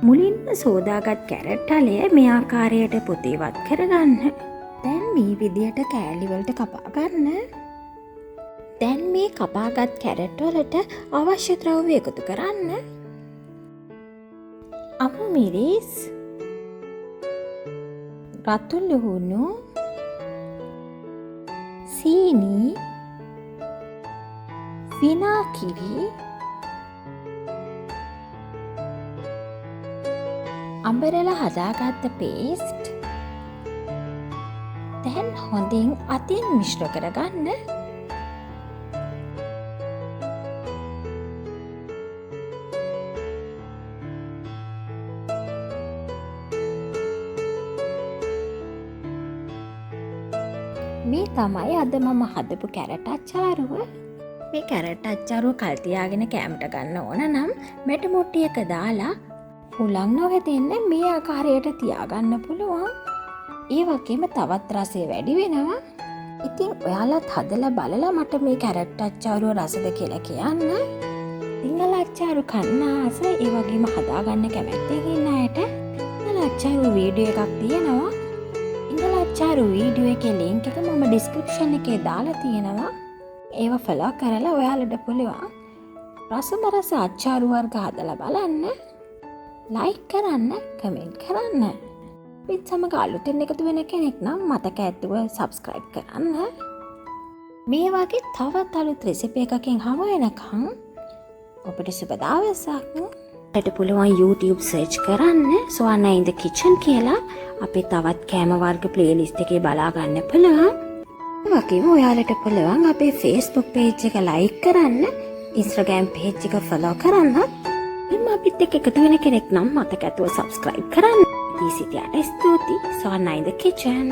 මුලින්ම සෝදාගත් කැරට් හලය මේ ආකාරයට පොතේවත් කරගන්න. දැන් මේ විදියට කෑලි වලට කපා ගන්න. දැන් මේ කපාගත් කැරට් වලට අවශ්‍ය ද්‍රව්‍ය එකතු කරන්න. අමු මිරිස්, රතු ලුණු, සීනි, විනාගිරි, අඹරලා හදාගත්ත පේස්ට් දැන් හොඳින් අතින් මිශ්‍ර කරගන්න. මේ තමයි අද මම හදපු කැරට් අච්චාරුව. මේ කැරට් අච්චාරුව කල් තියාගෙන කෑමට ගන්න ඕන නම් මැට මුට්ටියක දාලා හුලං නොවැටෙන්න මේ ආකාරයට තියාගන්න පුළුවන්. ඒ වගේම තවත් රසය වැඩි වෙනවා. ඉතින් ඔයාලත් හදලා බලලා මට මේ කැරට් අච්චාරුව රසද කියලා කියන්න. සිංහල අච්චාරු කන්න ආස, ඒ වගේම හදාගන්න කැමැත්තෙන් ඉන්න අයට සිංහල අච්චාරු වීඩියෝ එකක් තියෙනවා. සිංහල අච්චාරු වීඩියෝ එකේ ලින්ක් එක මම ඩිස්ක්‍රිප්ෂන් එකේ දාලා තියෙනවා. ඒව ෆලෝ කරලා ඔයාලට පුළුවන් රසම රස අච්චාරු වර්ග හදලා බලන්න. ලයික් කරන්න, කමෙන්ට් කරන්න. පිට සමග අලුතෙන් එකතු වෙන කෙනෙක් නම් මතක ඇතුව සබ්ස්ක්‍රයිබ් කරන්න. මේ වගේ තවත් අලුත් රෙසිපි එකකින් හමු වෙනකන් ඔබට සුබ දවසක්. ඔයාලට පුළුවන් YouTube සර්ච් කරන්න සුවන්නා ඉන් ද කිචන් කියලා. අපේ තවත් කෑම වර්ග ප්ලේලිස්ට් එකේ බලා ගන්න පුළුවන්. ඒ වගේම ඔයාලට පුළුවන් අපේ Facebook page එක like කරන්න, Instagram page එක follow කරන්න. අපිත් එක්ක එකතු වෙන කෙනෙක් නම් මතක ඇතුව subscribe කරන්න. ඉතින් සිටියට ස්තුතියි. සුවන්නා ඉන් ද කිචන්.